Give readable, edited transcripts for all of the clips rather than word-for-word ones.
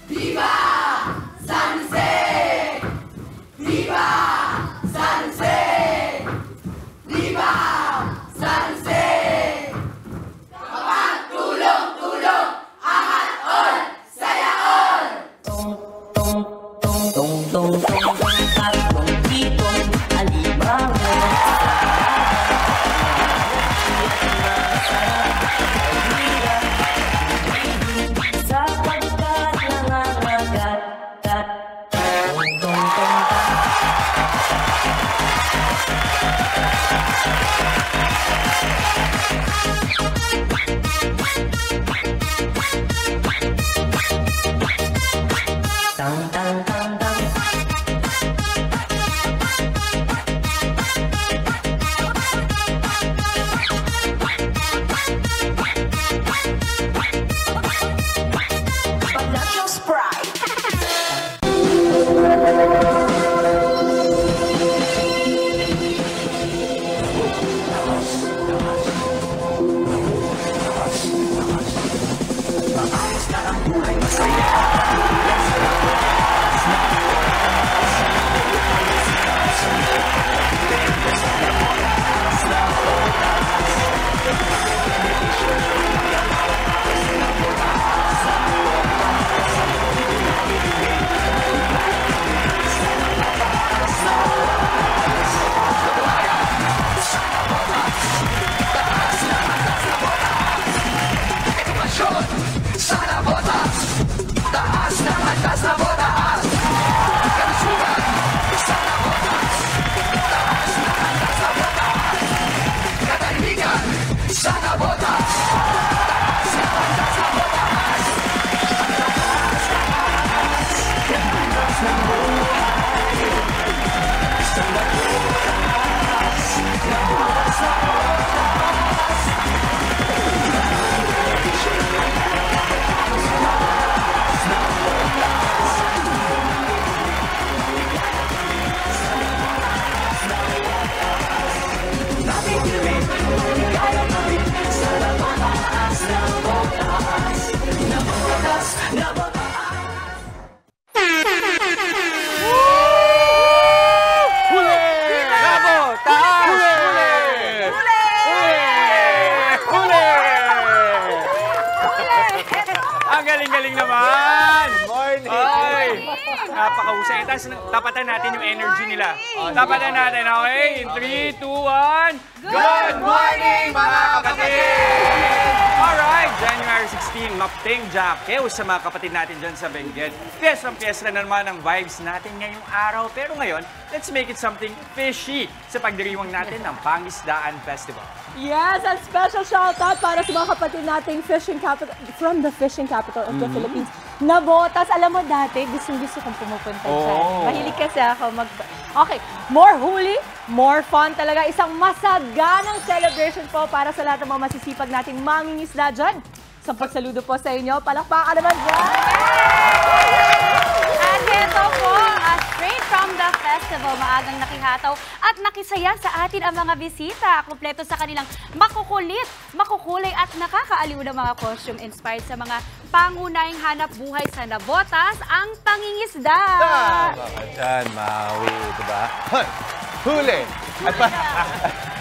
Viva San Jose! Viva San Jose! Viva San Jose! Kapag tulong-tulong, angat all, saya all! Tong tong tong tong tong tong tong tatlong tipong alimango. Napakahusay. Tapos tapatan natin yung energy nila. Tapatan natin, okay? In 3, 2, 1. Good morning, mga kapatid! Alright, January 16, Mapting Jakeo sa mga kapatid natin dyan sa Benguet. Piyesta na naman ang vibes natin ngayong araw. Pero ngayon, let's make it something fishy sa pagdiriwang natin ng Pangisdaan Festival. Yes, and special shoutout para sa mga kapatid nating fishing capital, from the fishing capital of the Philippines. Navotas, alam mo dati, gusto kong pumupunta dyan. Mahilig kasi ako Okay, more huli, more fun talaga. Isang masaganang celebration po para sa lahat ng mga masisipag nating mangingisda dyan. Sa pagsaludo po sa inyo, palakpakan naman dyan! At ito po, straight from the festival, maagang nakihataw at nakisaya sa atin ang mga bisita. Kompleto sa kanilang makukulit, makukulay at nakakaaliw na mga costume inspired sa mga pangunahing hanap buhay sa Navotas, ang pangingisda. Dyan, Maui, diba? Huli!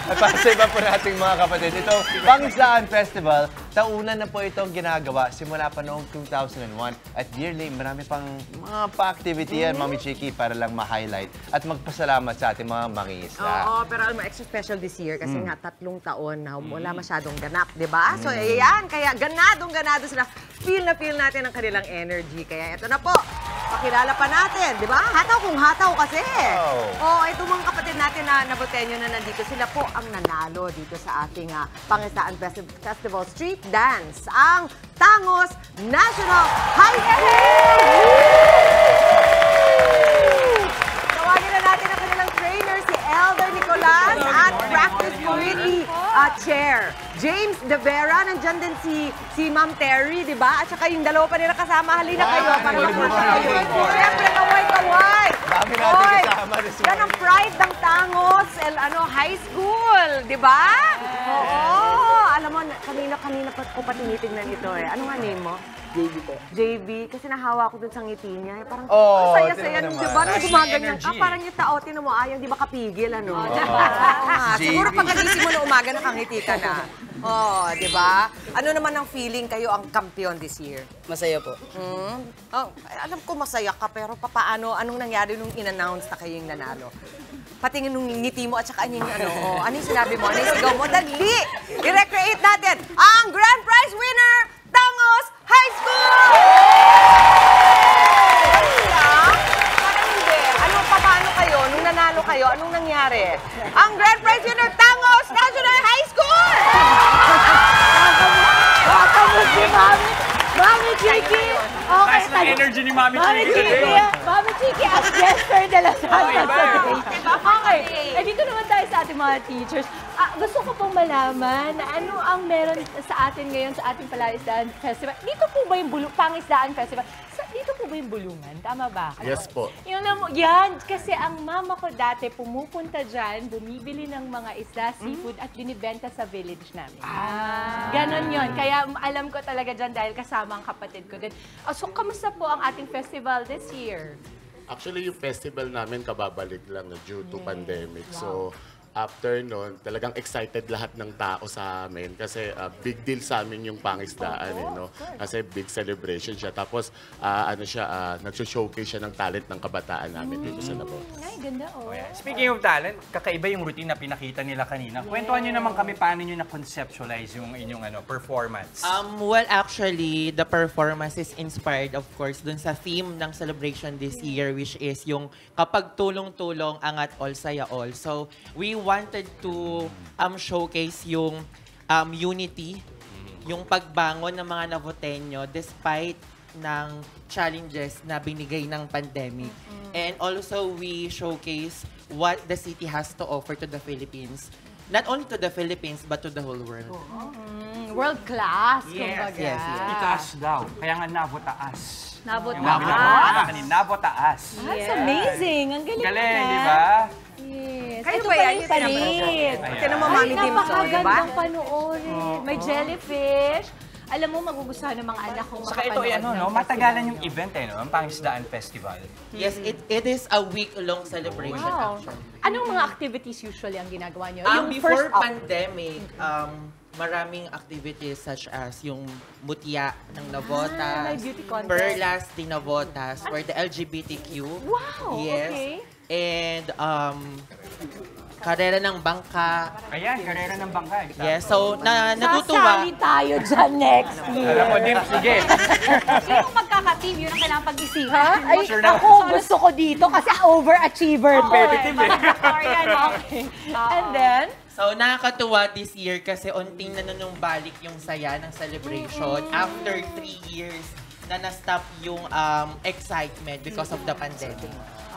At para sa iba po nating mga kapatid, itong Pangisdaan Festival, taunan na po itong ginagawa simula pa noong 2001. At yearly, marami pang mga pa-activity yan, Mami Chiki, para lang ma-highlight at magpasalamat sa ating mga mangingisda. Oo, pero alam mo, extra special this year kasi nga 3 taon na wala masyadong ganap, di ba? So, ayan, kaya ganado sila. Feel natin ang kanilang energy. Kaya ito na po, pakilala pa natin, di ba? Hataw kung hataw kasi. Oo, itong mga kapatid natin na nabotenyo na nandito, sila po ang nanalo dito sa ating Pangisdaan Festival Street Dance, ang Tangos National High School! Tawagin na natin ang kanilang trainer, si Elder Nicolas at Practice Committee Chair James De Vera. Nandyan din si Ma'am Terry, di ba? At saka yung dalawa pa nila kasama. Halina kayo para mapunta kayo. Siyempre, kaway-kaway! Dami natin kasama. Yan ang pride ng Tangos High School, di ba? Oo! Alam mo, kanina kanina ko pa tinitignan ito eh. Ano nga name mo? JB po. JB, kasi nahawa ko dun sa ngiti niya. Eh, parang, Oh, ang saya-saya tingnan nung, naman. di ba? Nung Nice gumaganyan ka, energy. parang yung tao, tinan mo, ayaw, di makapigil, ano? Siguro pagkagising mo na umaga, nakangiti ka na. Oh, di ba? Ano naman ang feeling kayo ang kampiyon this year? Masaya po. Oh, alam ko masaya ka, pero papaano, anong nangyari nung in-announce na kayo yung nanalo? Patingin nung ngiti mo at saka ano yung sinabi mo, ano yung sigaw mo, dali! I-recreate natin ang grand prize winner, Tangos High School! Parang hindi. Ano, paano kayo? Nung nanalo kayo, anong nangyari? Ang grand prize winner, Tangos National High School! Nakakamot si Mami! Mami Chiki! Okay, Nice na energy ni Mami Mami Chiki Chiki! today. Mami Chiki as Jester de la Santa iba. today. Okay, dito naman tayo sa ating mga teachers. Gusto ko pong malaman ano ang meron sa atin ngayon sa ating Palaisdaan Festival. Dito po ba yung Pangisdaan Festival? Dito po ba yung bulungan? Tama ba? Yes po. Yan, kasi ang mama ko dati pumupunta dyan, bumibili ng mga isda, seafood at binibenta sa village namin. Ganon yun. Kaya alam ko talaga dyan dahil kasama ang kapatid ko din. So, kamusta po ang ating festival this year? Actually, yung festival namin kababalik lang due to pandemic. So, after nun, talagang excited lahat ng tao sa amin kasi big deal sa amin yung Pangisdaan, no? Kasi big celebration siya. Tapos, nag-showcase siya ng talent ng kabataan namin dito sa Nabota. Ay, ganda oh. Speaking of talent, kakaiba yung routine na pinakita nila kanina. Kwentuhan nyo naman kami paano nyo na-conceptualize yung inyong performance. Well, actually, the performance is inspired, of course, dun sa theme ng celebration this year, which is yung kapag tulong-tulong, angat all, saya all. So, we wanted to showcase yung unity, yung pagbangon ng mga Navoteño despite ng challenges na binigay ng pandemic. And also, we showcase what the city has to offer to the Philippines. Not only to the Philippines, but to the whole world. World class, Yes, kumbaga. yes, yes. Itaas daw. Kaya nga nabotaas. Nabotaas. Nabotaas. That's amazing. Ang galing Galing, na. di ba? Yes. Kayo Ito ba pala yan? yung Yung tinapanood palit. Ayan. Tinan mo, Mami Dim, so, di ba? Napakagandang panoorin. May jellyfish. Alam mo, magugustuhan ng mga anak kong Saka ito, matagalan yung event, ang Pangisdaan Festival. Yes, it is a week-long celebration, Wow. actually. Anong mga activities usually ang ginagawa niyo? Before up. pandemic, maraming activities such as yung mutya ng Navotas, may beauty contest. Perlas de Navotas for the LGBTQ. Wow, Yes. okay. And karera ng bangka. Ayan, karera ng bangka. Yes, so natutuwa. Sasali tayo dyan next year. Alam mo, Dim, sige. Sinong magkaka-team? Yun ang kailangan pag-isipan. Ha? Ay, Sure na. ako gusto ko dito kasi overachiever. Competitive eh. Okay. And then? So, nakakatuwa this year kasi unting nanunumbalik yung saya ng celebration after 3 years na na-stop yung excitement because of the pandemic.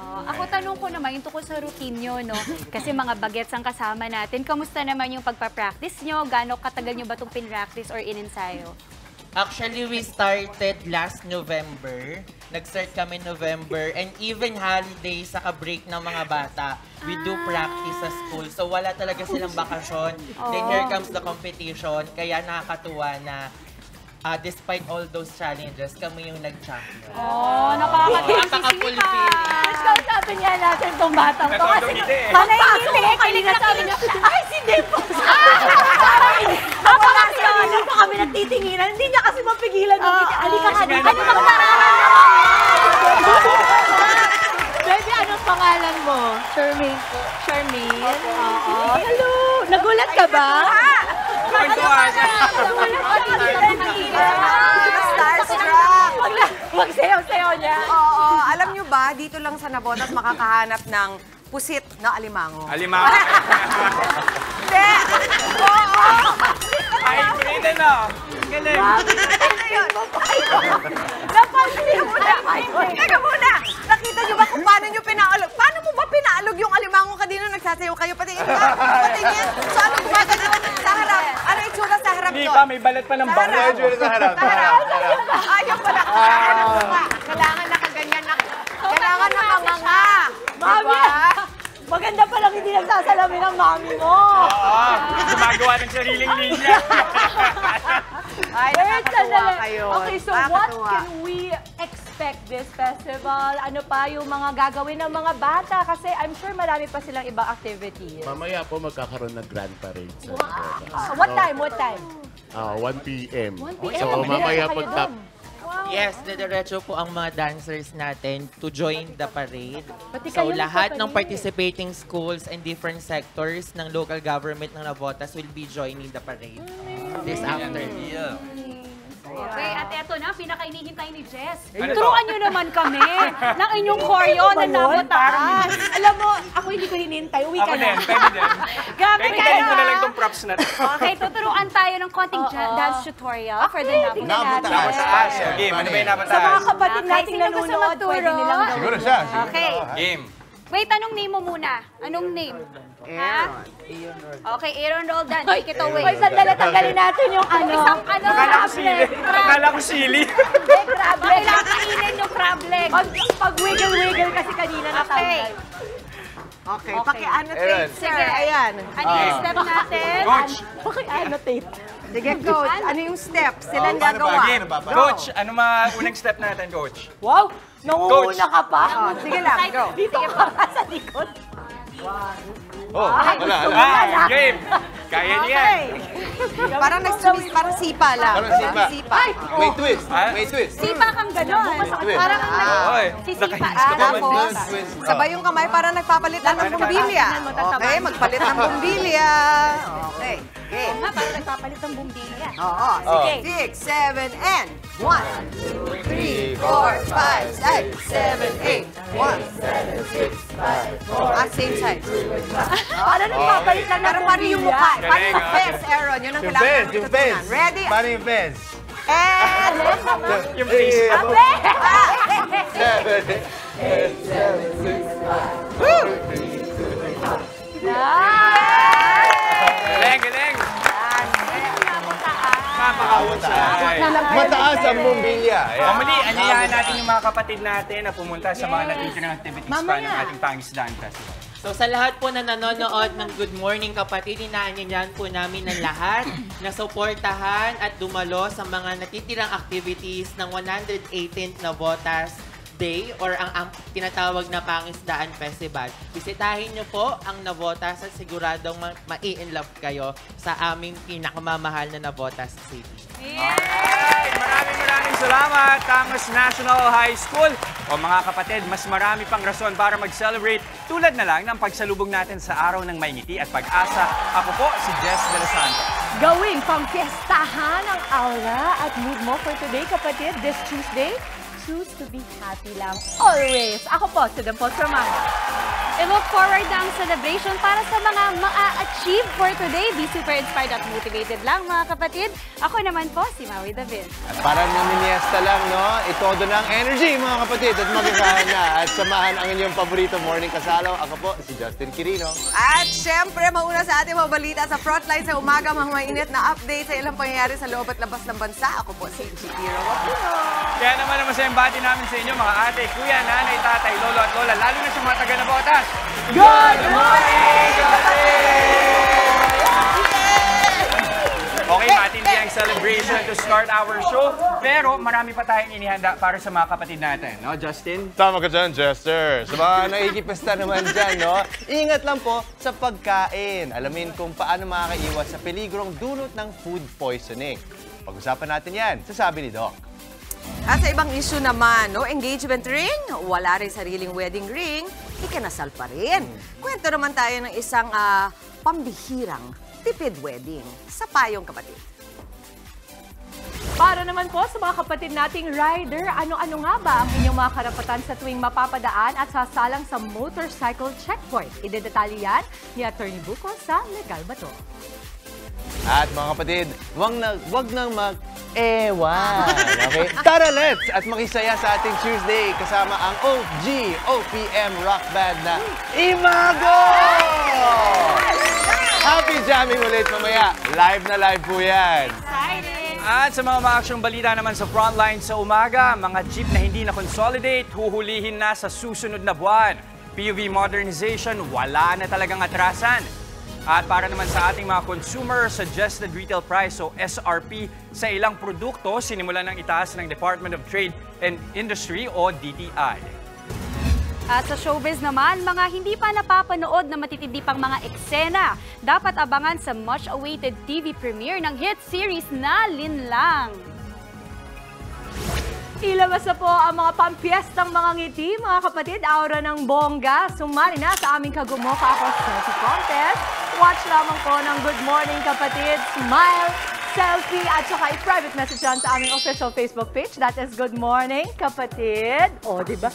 Ako tanong ko naman, yung tungkol sa routine nyo, no? Kasi mga bagets ang kasama natin. Kamusta naman yung pagpa-practice nyo? Gaano katagal nyo ba itong pin-practice or in-ensayo? Actually, we started last November. Nag-start kami November. And even holidays, saka break ng mga bata, we do practice sa school. So wala talaga silang bakasyon. Then here comes the competition. Kaya nakakatuwa na despite all those challenges, kami yung nag-champion. Napaka-fulfilling. Mas kausapin nga natin itong batang to. Ito, Kasi ngiti eh. pagpasok ko kanina sabi niya, ay si Dimpo! Napakasiyahan pa kami nagtitinginan. Hindi niya kasi mapigilan ng ngiti. Halika ka dito. Ano bang nararamdaman mo? Baby, anong pangalan mo? Charmaine po. Charmaine? Oo. Hello! Nagulat ka ba? Kwentuhan. Nagulat ka kasi nagtitinginan. Starstruck! Magsayaw-sayaw niya. Oo, alam nyo ba, dito lang sa Navotas makakahanap ng pusit na alimango. Alimango. Hindi! Oo! Hybrid, ano? Galing. Napansin mo na! Teka muna! Nakita nyo ba kung paano nyo pinaalog? Paano mo ba pinaalog yung alimango kanina nagsasayaw kayo? Patingin ka! Patingin! So ano gumagano sa harap? Ano yung tsura sa harap Hindi doon? pa, may balat pa ng bangka. Medyo sa harap. Ayaw pala. Kailangan nakaganyan na. Kailangan nakamanga. Mami! Maganda palang hindi nagsasalamin ang mami mo. Oo, gumagawa ng sariling linya. Ay, nakakatuwa kayo. Okay, so what Nakakatuwa. can we expect this festival? Ano pa yung mga gagawin ng mga bata? Kasi I'm sure marami pa silang ibang activities. Mamaya po magkakaroon ng grand parade sa What time? What time? 1 p.m. 1 p.m. So mamaya Kayo pagtap... doon. Yes, didiretso po ang mga dancers natin to join the parade. Pati So kayo lahat ng magpapalit. participating schools and different sectors ng local government ng Navotas will be joining the parade this afternoon. Okay, at eto na, pinakainihintay ni Jess. Turuan nyo naman kami ng inyong choreo na nabotaan. Alam mo, ako hindi ko hinintay. Uwi Ako ka na. din, pwede din. Gamit Pwede ka galing ko na na. lang itong props na to. Okay, tuturuan tayo ng konting dance tutorial for the nabotaan. Napataas. Game, ano ba yung Sa mga napataas? kapatid Okay, nating sino gusto nanonood, magturo? pwede nilang gawin. Siguro siya. Okay. Game. Wait, anong name mo muna? Anong name? Ha? Okay, Aaron Roldan, take it away. Hoy, sandali, tanggalin natin yung ano. Isang ano, Akala ko sili. Akala ko sili. Crab leg. Kailangan kainin yung crab leg. Pag wiggle-wiggle kasi kanina Okay. natanggal. Okay, paki-annotate, sir. Sige. Ayan. Ano yung step natin? Coach. Paki-annotate. Sige, coach. Ano yung steps? Sila ang paano ba? gagawa. Game. Coach, ano unang step natin, Coach? Wow! Nangunguna ka pa. Sige lang, go. Dito ka pa sa likod. Oh, wala. Game. Kaya niya yan. Parang parang sipa lang. Parang sipa. May twist. Ah? May twist. Sipa kang gano'n. Twist. Parang ang Oy, sisipa. nakahinis ka pa man. Tapos, Twist. sabay yung kamay para nagpapalit lang ng bumbilya. Okay, magpalit ng bumbilya. Okay. Okay. Nga, parang nagpapalit ng bumbilya. Oo, sige. 6, 7, and 1, 2, 3, 4, 5, 6, 7, 8. 1, 7, 6, 5, 4. Ah, same side. Para nagpapalit lang ng Pero paano yung mukha? Paano Galing, yung ah. face, Aaron? Yun ang Yung kailangan fence, namin yung fence. tutunan. Ready? Paano yung fence? And... Yung face. Galing, galing. Napakahusay. Mataas ang bumbilya. Ayan. Muli, aniyahan natin yung mga kapatid natin na pumunta sa mga natitirang activities pa ng ating Pangisdaan Festival. So sa lahat po na nanonood ng Good Morning Kapatid, inaanyayahan po namin ng lahat na suportahan at dumalo sa mga natitirang activities ng 118th Navotas Day or ang tinatawag na Pangisdaan Festival. Bisitahin niyo po ang Navotas at siguradong mai-inlove kayo sa aming pinakamamahal na Navotas City. Alright, maraming salamat, Tangos National High School. O mga kapatid, mas marami pang rason para mag-celebrate tulad na lang ng pagsalubong natin sa Araw ng May Ngiti at Pag-asa. Ako po si Jess De Los Santos. Gawing pang-fiestahan ang aura at mood mo for today, kapatid. This Tuesday, choose to be happy lang always. Ako po, si Dimples Romano. I-look forward na ang celebration para sa mga ma-achieve for today. Be super inspired at motivated lang, mga kapatid. Ako naman po, si Maui David. At parang naminiesta lang, no? Itodo na ang energy, mga kapatid. At magasahan na. At samahan ang inyong paborito morning kasalo. Ako po, si Justin Quirino. At syempre, mauna sa ating mga balita sa frontline sa umaga, mga mainit na update sa ilang pangyayari sa loob at labas ng bansa. Ako po si Chikiro Wapuno. Kaya naman masayang bati namin sa inyo, mga ate, kuya, nanay, tatay, lolo at lola, lalo na sa mga taga Navotas. Good morning, kapatid! Okay, matindi ang celebration to start our show. Pero marami pa tayong inihanda para sa mga kapatid natin. No, Justin? Tama ka dyan, Jester. Sa mga nakikipesta naman dyan, no? Ingat lang po sa pagkain. Alamin kung paano makakaiwas sa peligrong dulot ng food poisoning. Pag-usapan natin yan, sasabi ni Doc. At sa ibang issue naman, no, engagement ring, wala rin sariling wedding ring, ikinasal pa rin. Kwento naman tayo ng isang pambihirang tipid wedding sa Payong Kapatid. Para naman po sa mga kapatid nating rider, ano-ano nga ba ang inyong mga karapatan sa tuwing mapapadaan at sasalang sa motorcycle checkpoint? Idedetalye yan ni Attorney Buko sa Legal Bato. At mga kapatid, wag nang mag-ewan. Okay? Tara, let's! At makisaya sa ating Tuesday kasama ang OG OPM rock band na Imago! Happy jamming ulit mamaya. Live na live po yan. At sa mga maaksyong balita naman sa frontline sa umaga, mga jeep na hindi na-consolidate, huhulihin na sa susunod na buwan. PUV modernization, wala na talagang atrasan. At para naman sa ating mga consumer suggested retail price o SRP sa ilang produkto, sinimulan ng itaas ng Department of Trade and Industry o DTI. At sa showbiz naman, mga hindi pa napapanood na matitindi pang mga eksena, dapat abangan sa much-awaited TV premiere ng hit series na Linlang. Ilabas na po ang mga pampiestang mga ngiti, mga kapatid, aura ng bongga. Sumali na sa aming Kagumoka Ako Selfie Contest. Watch lamang po ng Good Morning Kapatid, Smile, Selfie, at saka i-private message yan sa aming official Facebook page. That is Good Morning Kapatid. O, diba?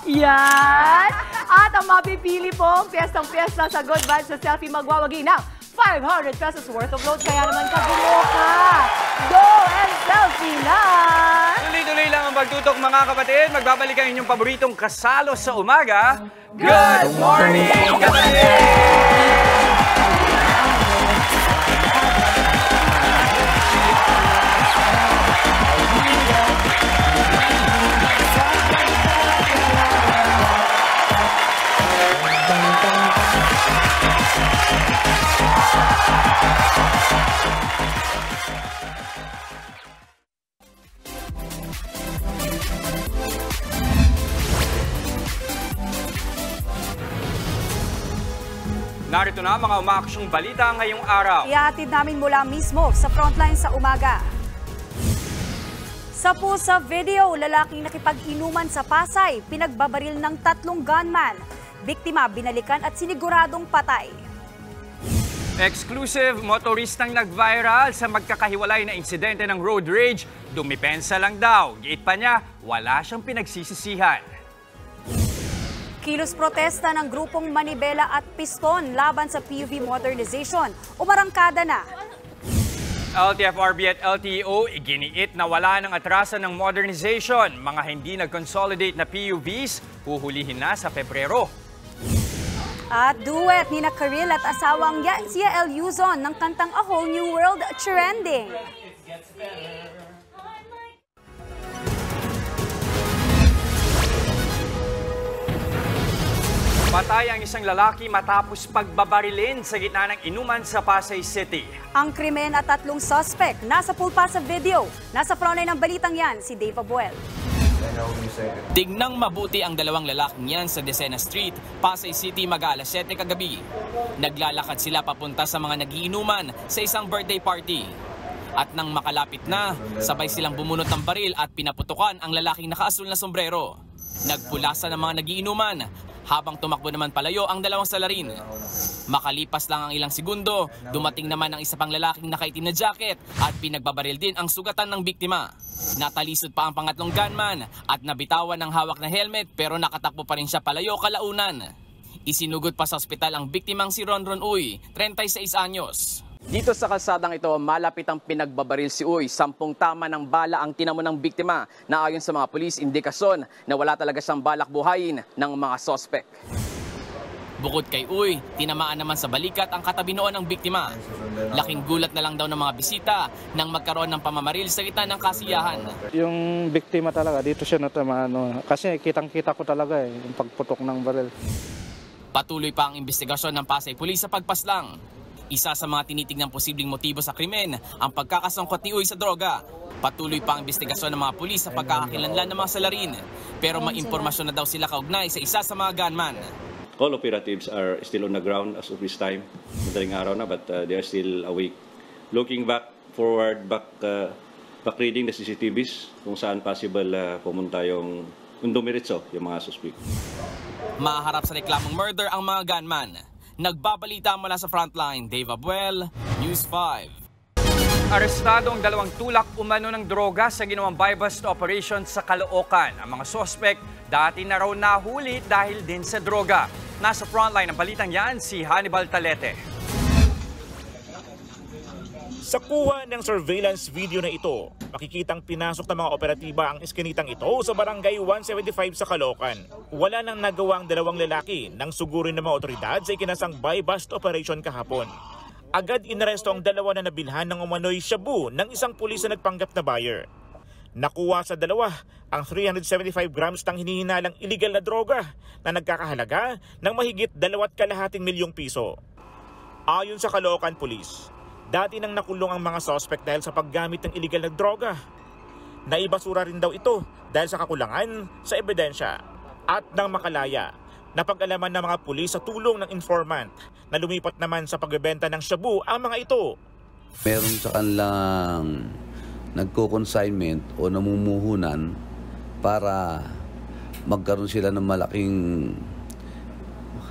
Yan! At ang mapipili po, piyestang-piyesta sa Good Vibes sa Selfie, magwawagi ng 500 pesos worth of load. Kaya naman Kagumoka, go and selfie na! Tuloy-tuloy lang ang pagtutok mga kapatid. Magbabalik ang inyong paboritong kasalo sa umaga. Good Morning Kapatid! Narito na mga umaaksyong balita ngayong araw. Ihatid namin mula mismo sa frontline sa umaga. Sa pusa video, lalaking nakipag-inuman sa Pasay, pinagbabaril ng 3 gunman. Biktima binalikan at siniguradong patay. Exclusive, motoristang nag-viral sa magkakahiwalay na insidente ng road rage. Dumipensa lang daw. Giit pa niya, wala siyang pinagsisisihan. Kilos protesta ng grupong Manibela at Piston laban sa PUV modernization. Umarangkada na. LTFRB at LTO iginiit na wala ng atrasan ng modernization. Mga hindi nag-consolidate na PUVs, huhulihin na sa Pebrero. At duet ni Karil at asawang Yael Luzon ng kantang A Whole New World trending. Patay ang isang lalaki matapos pagbabarilin sa gitna ng inuman sa Pasay City. Ang krimen at 3 suspect nasa pulpa sa video. Nasa frontline ng balitang yan, si Dave Abuel. Tignang mabuti ang 2 lalaking yan sa Decena Street, Pasay City mag-alas 7 kagabi. Naglalakad sila papunta sa mga nagiinuman sa isang birthday party. At nang makalapit na, sabay silang bumunot ng baril at pinaputukan ang lalaking nakaasul na sombrero. Nagpulasan ng mga nagiinuman, habang tumakbo naman palayo ang 2 salarin. Makalipas lang ang ilang segundo, dumating naman ang isa pang lalaking nakaitim na jacket at pinagbabaril din ang sugatan ng biktima. Natalisod pa ang pangatlong gunman at nabitawan ng hawak na helmet pero nakatakbo pa rin siya palayo kalaunan. Isinugod pa sa ospital ang biktimang si Ronron Uy, 36 anyos. Dito sa kalsadang ito, malapit ang pinagbabaril si Uy. 10 tama ng bala ang tinamo ng biktima na ayon sa mga pulis, indikasyon na wala talaga siyang balak buhayin ng mga sospek. Bukod kay Uy, tinamaan naman sa balikat ang katabi noon ng biktima. Laking gulat na lang daw ng mga bisita nang magkaroon ng pamamaril sa gitna ng kasiyahan. Yung biktima talaga, dito siya natamaan. Kasi kitang-kita ko talaga yung pagputok ng baril. Patuloy pa ang investigasyon ng Pasay Police sa pagpaslang. Isa sa mga tinitignang posibleng motibo sa krimen ang pagkakasangkot ni Uy sa droga. Patuloy pa ang investigasyon ng mga pulis sa pagkakakilanlan ng mga salarin. Pero may impormasyon na daw sila kaugnay sa isa sa mga gunman. All operatives are still on the ground as of this time. Madaling araw na, but they are still awake. Looking forward, back reading the CCTVs kung saan possible pumunta yung dumiritso yung mga suspect. Maharap sa reklamong murder ang mga gunman. Nagbabalita mula sa frontline, Dave Abuel, News 5. Arestado ang 2 tulak umano ng droga sa ginawang buy-bust operation sa Caloocan. Ang mga sospek dati na raw nahuli dahil din sa droga. Nasa frontline ng balitang yan si Hannibal Talete. Sa kuha ng surveillance video na ito, makikitang pinasok ng mga operatiba ang iskinitang ito sa barangay 175 sa Caloocan. Wala nang nagawang 2 lalaki nang sugurin ng mga otoridad sa ikinasang buy-bust operation kahapon. Agad inaresto ang 2 na nabilhan ng umano'y shabu ng isang pulis na nagpanggap na buyer. Nakuha sa 2 ang 375 grams ng hinihinalang illegal na droga na nagkakahalaga ng mahigit 2.2 milyong piso. Ayon sa Caloocan Police, dati nang nakulong ang mga suspect dahil sa paggamit ng illegal na droga. Naibasura rin daw ito dahil sa kakulangan sa ebidensya. At nang makalaya, napag-alaman ng mga pulis sa tulong ng informant na lumipat naman sa pagbebenta ng shabu ang mga ito. Meron sa kanilang nagko-consignment o namumuhunan para magkaroon sila ng malaking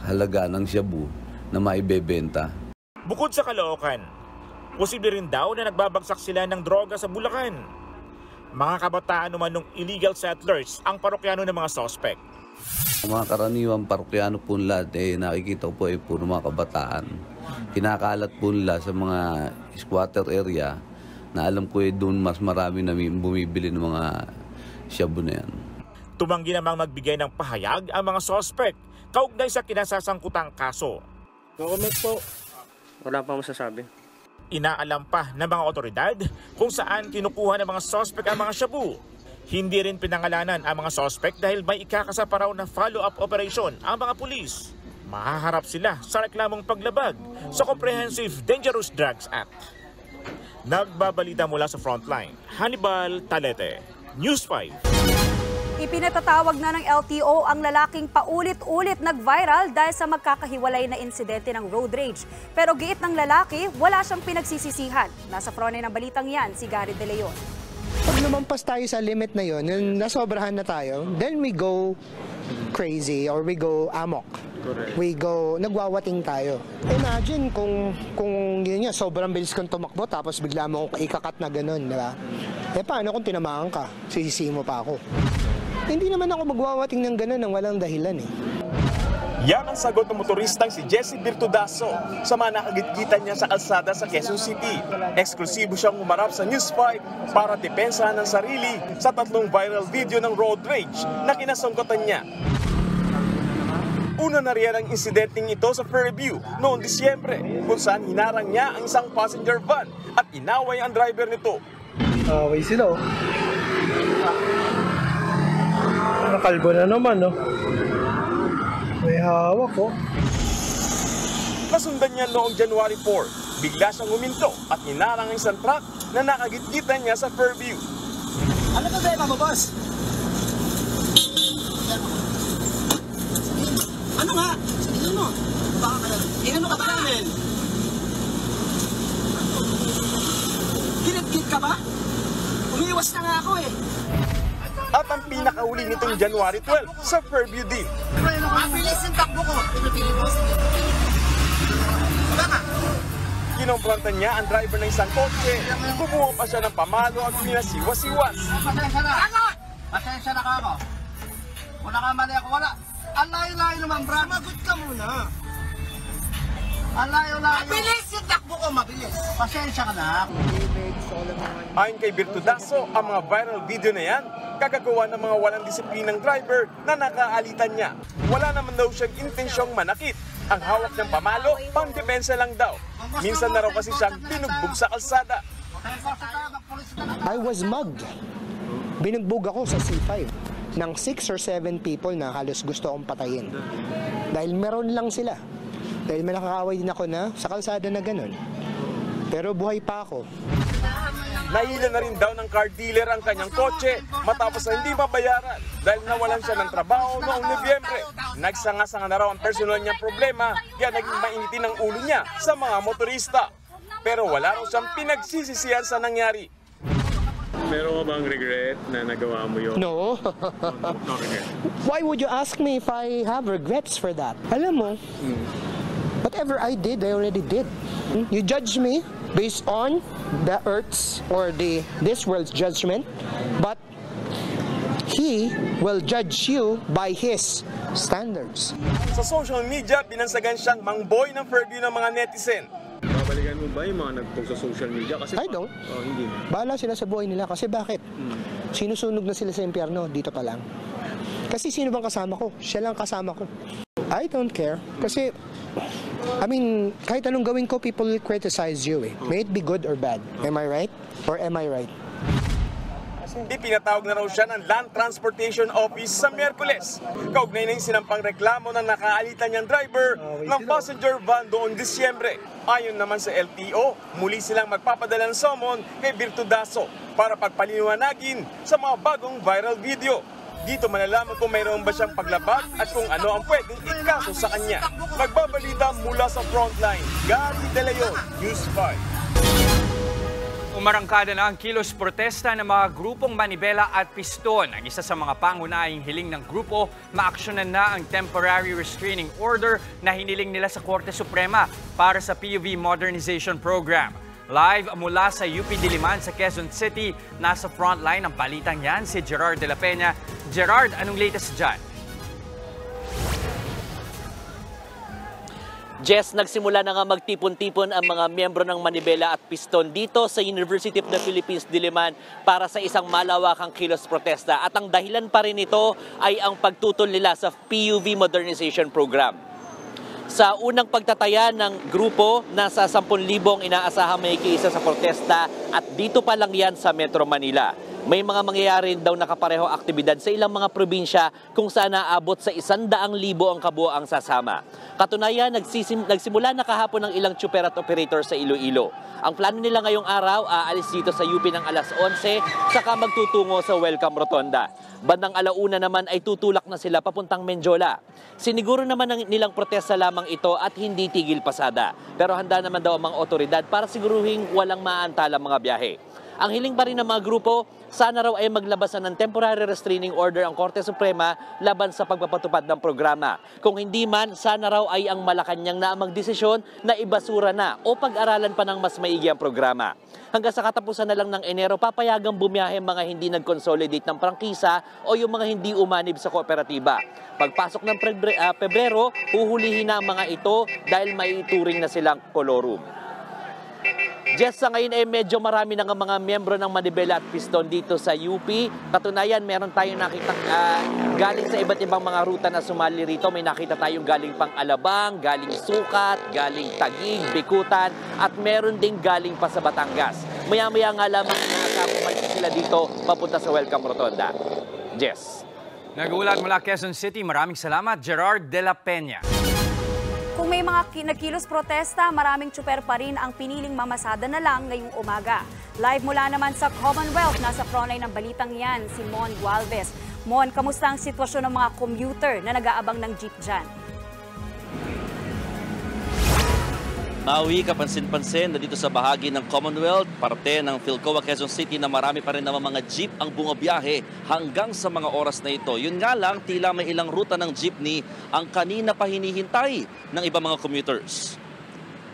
halaga ng shabu na maibebenta. Bukod sa Caloocan, posible rin daw na nagbabagsak sila ng droga sa Bulacan. Mga kabataan naman ng illegal settlers ang parokyano ng mga suspect. Ang mga karaniwang parokyano po nila, nakikita ko po puro mga kabataan. Kinakalat po nila sa mga squatter area na alam ko doon mas marami na bumibili ng mga shabu na yan. Tumanggi namang magbigay ng pahayag ang mga suspect kaugnay sa kinasasangkutang kaso. Comment po. Wala pa masasabi. Inaalam pa ng mga otoridad kung saan kinukuha ng mga suspect ang mga shabu. Hindi rin pinangalanan ang mga suspect dahil may ikakasa pa raw na follow-up operation ang mga pulis. Mahaharap sila sa reklamong paglabag sa Comprehensive Dangerous Drugs Act. Nagbabalita mula sa Frontline, Hannibal Talete, News 5. Ipinatatawag na ng LTO ang lalaking paulit-ulit nag-viral dahil sa magkakahiwalay na insidente ng road rage. Pero giit ng lalaki, wala siyang pinagsisisihan. Nasa front ng balitang yan, si Gary De Leon. Pag lumampas tayo sa limit na yun, nasobrahan na tayo, then we go crazy or we go amok. Correct. We go, nagwawating tayo. Imagine kung yun nga, sobrang bilis kong tumakbo tapos bigla mo akong ikakat na ganun, di ba? Paano kung tinamaan ka? Sisisi mo pa ako. Hindi naman ako magwawating ng ganun ng walang dahilan eh. Yan ang sagot ng motoristang si Jesse Birtudaso sa mga nakagitgitan niya sa kalsada sa Quezon City. Eksklusibo siyang umarap sa News 5 para depensahan ng sarili sa 3 viral video ng road rage na kinasangkutan niya. Una na riyan ang insidenteng ito sa Fairview noong Disyembre kung saan hinarang niya ang isang passenger van at inaway ang driver nito. Okay sila oh. Nakalbo na naman no. May hawak oh. Nasundan niya noong January 4. Bigla siyang huminto at hinarang ang isang truck na nakagitgitan niya sa Fairview. Ano ba ba mo, boss? Ano nga? Sabihin mo. Baka ka lang. Inano ka ba namin? Kinit-kit ka ba? Umiiwas na nga ako eh. At ang pinakauli nitong January 12 sa Fairview din. Mabilis yung takbo ko. Kinomprontan niya ang driver ng isang kotse. Kumuha pa siya ng pamalo at pinasiwas-iwas. Pasensya na. Pasensya na ka ako. Kung nakamali ako, wala. Ang layo-layo naman, bro. Magot ka muna. Ang layo-layo. Mabilis yung takbo ko, mabilis. Pasensya ka na. Ayon kay Birtudaso, ang mga viral video na yan, kagagawa ng mga walang disiplinang driver na nakaalitan niya. Wala naman daw siyang intensyong manakit. Ang hawak ng pamalo, pang-depensa lang daw. Minsan na raw kasi siyang binugbog sa kalsada. I was mugged. Binugbog ako sa C5 ng 6 or 7 people na halos gusto akong patayin. Dahil meron lang sila. Dahil may nakakaway din ako na sa kalsada na ganun. Pero buhay pa ako. Nahila na rin daw ng car dealer ang kanyang kotse matapos na hindi mabayaran dahil nawalan siya ng trabaho noong Nobyembre. Nagsanga-sanga na raw ang personal niyang problema kaya naging mainitin ang ulo niya sa mga motorista. Pero wala raw siyang pinagsisisihan sa nangyari. Meron ka bang regret na nagawa mo yun? No. No regret. Why would you ask me if I have regrets for that? Alam mo, whatever I did, I already did. You judge me based on the earth's or this world's judgment, but He will judge you by His standards. Sa social media, binansagan siyang mangboy ng Fairview ng mga netizen. Babalikan mo ba yung mga nag-post sa social media? Kasi I don't. Oh, hindi na. Bahala sila sa buhay nila. Kasi bakit? Sinusunog na sila sa impyerno, dito pa lang. Kasi sino bang kasama ko? Siya lang kasama ko. I don't care. Kasi, I mean, kahit anong gawin ko, people will criticize you eh. May it be good or bad. Am I right? Or am I right? Ipinatawag na raw siya ng Land Transportation Office sa Miyerkules. Kaugnay na yung sinampang reklamo ng nakaalitan niyang driver ng passenger van doon Disyembre. Ayon naman sa LTO, muli silang magpapadala ng summon kay Virtudaso para pagpaliwanagin sa mga bagong viral video. Dito malalaman kung mayroon ba siyang paglabag at kung ano ang pwedeng ikaso sa kanya. Magbabalita mula sa frontline, Gary De Leon, News 5. Umarangkada na ang kilos protesta ng mga grupong Manibela at Piston. Ang isa sa mga pangunahing hiling ng grupo, maaksyonan na ang temporary restraining order na hiniling nila sa Korte Suprema para sa PUV Modernization Program. Live mula sa UP Diliman sa Quezon City, nasa frontline ng balitang yan si Gerard de la Peña. Gerard, anong latest dyan? Jess, nagsimula na nga magtipon-tipon ang mga miyembro ng Manibela at Piston dito sa University of the Philippines, Diliman para sa isang malawakang kilos protesta. At ang dahilan pa rin ito ay ang pagtutol nila sa PUV Modernization Program. Sa unang pagtataya ng grupo, nasa 10,000 ang inaasahang may kiisa sa protesta at dito pa lang yan sa Metro Manila. May mga mangyayari daw nakapareho aktibidad sa ilang mga probinsya kung saan naabot sa 100,000 ang kabuoang sasama. Katunayan, nagsimula na kahapon ng ilang tsuper at operator sa Iloilo. Ang plano nila ngayong araw, aalis dito sa UP ng alas 11, saka magtutungo sa Welcome Rotonda. Bandang alauna naman ay tutulak na sila papuntang Menjola. Siniguro naman nilang protesta lamang ito at hindi tigil pasada. Pero handa naman daw ang mga otoridad para siguruhing walang maantalang mga biyahe. Ang hiling pa rin ng mga grupo, sana raw ay maglabasan ng temporary restraining order ang Korte Suprema laban sa pagpapatupad ng programa. Kung hindi man, sana raw ay ang Malacanang na magdesisyon na ibasura na o pag-aralan pa ng mas maigi ang programa. Hanggang sa katapusan na lang ng Enero, papayagang bumiyahe mga hindi nag-consolidate ng prangkisa o yung mga hindi umanib sa kooperatiba. Pagpasok ng Pebrero, huhulihin na ang mga ito dahil maituring na silang kolorum. Jess, sa ngayon ay medyo marami na nga mga miyembro ng Manibela at Piston dito sa UP. Katunayan, meron tayong nakita galing sa iba't ibang mga ruta na sumali rito. May nakita tayong galing pang Alabang, galing Sukat, galing Taguig, Bikutan, at meron ding galing pa sa Batangas. Maya-maya nga lamang nakakapumay sila dito papunta sa Welcome Rotonda. Jess. Nagulat mula Quezon City, maraming salamat, Gerard de la Peña. Kung may mga nagkilos protesta, maraming tsuper pa rin ang piniling mamasada na lang ngayong umaga. Live mula naman sa Commonwealth, nasa frontline ng balitang yan, si Mon Gualvez. Mon, kamusta ang sitwasyon ng mga commuter na nag-aabang ng jeep dyan? Maui, kapansin-pansin na dito sa bahagi ng Commonwealth, parte ng Philcoa, Quezon City na marami pa rin naman mga jeep ang bumabiyahe hanggang sa mga oras na ito. Yun nga lang, tila may ilang ruta ng jeepney ang kanina pa hinihintay ng ibang mga commuters.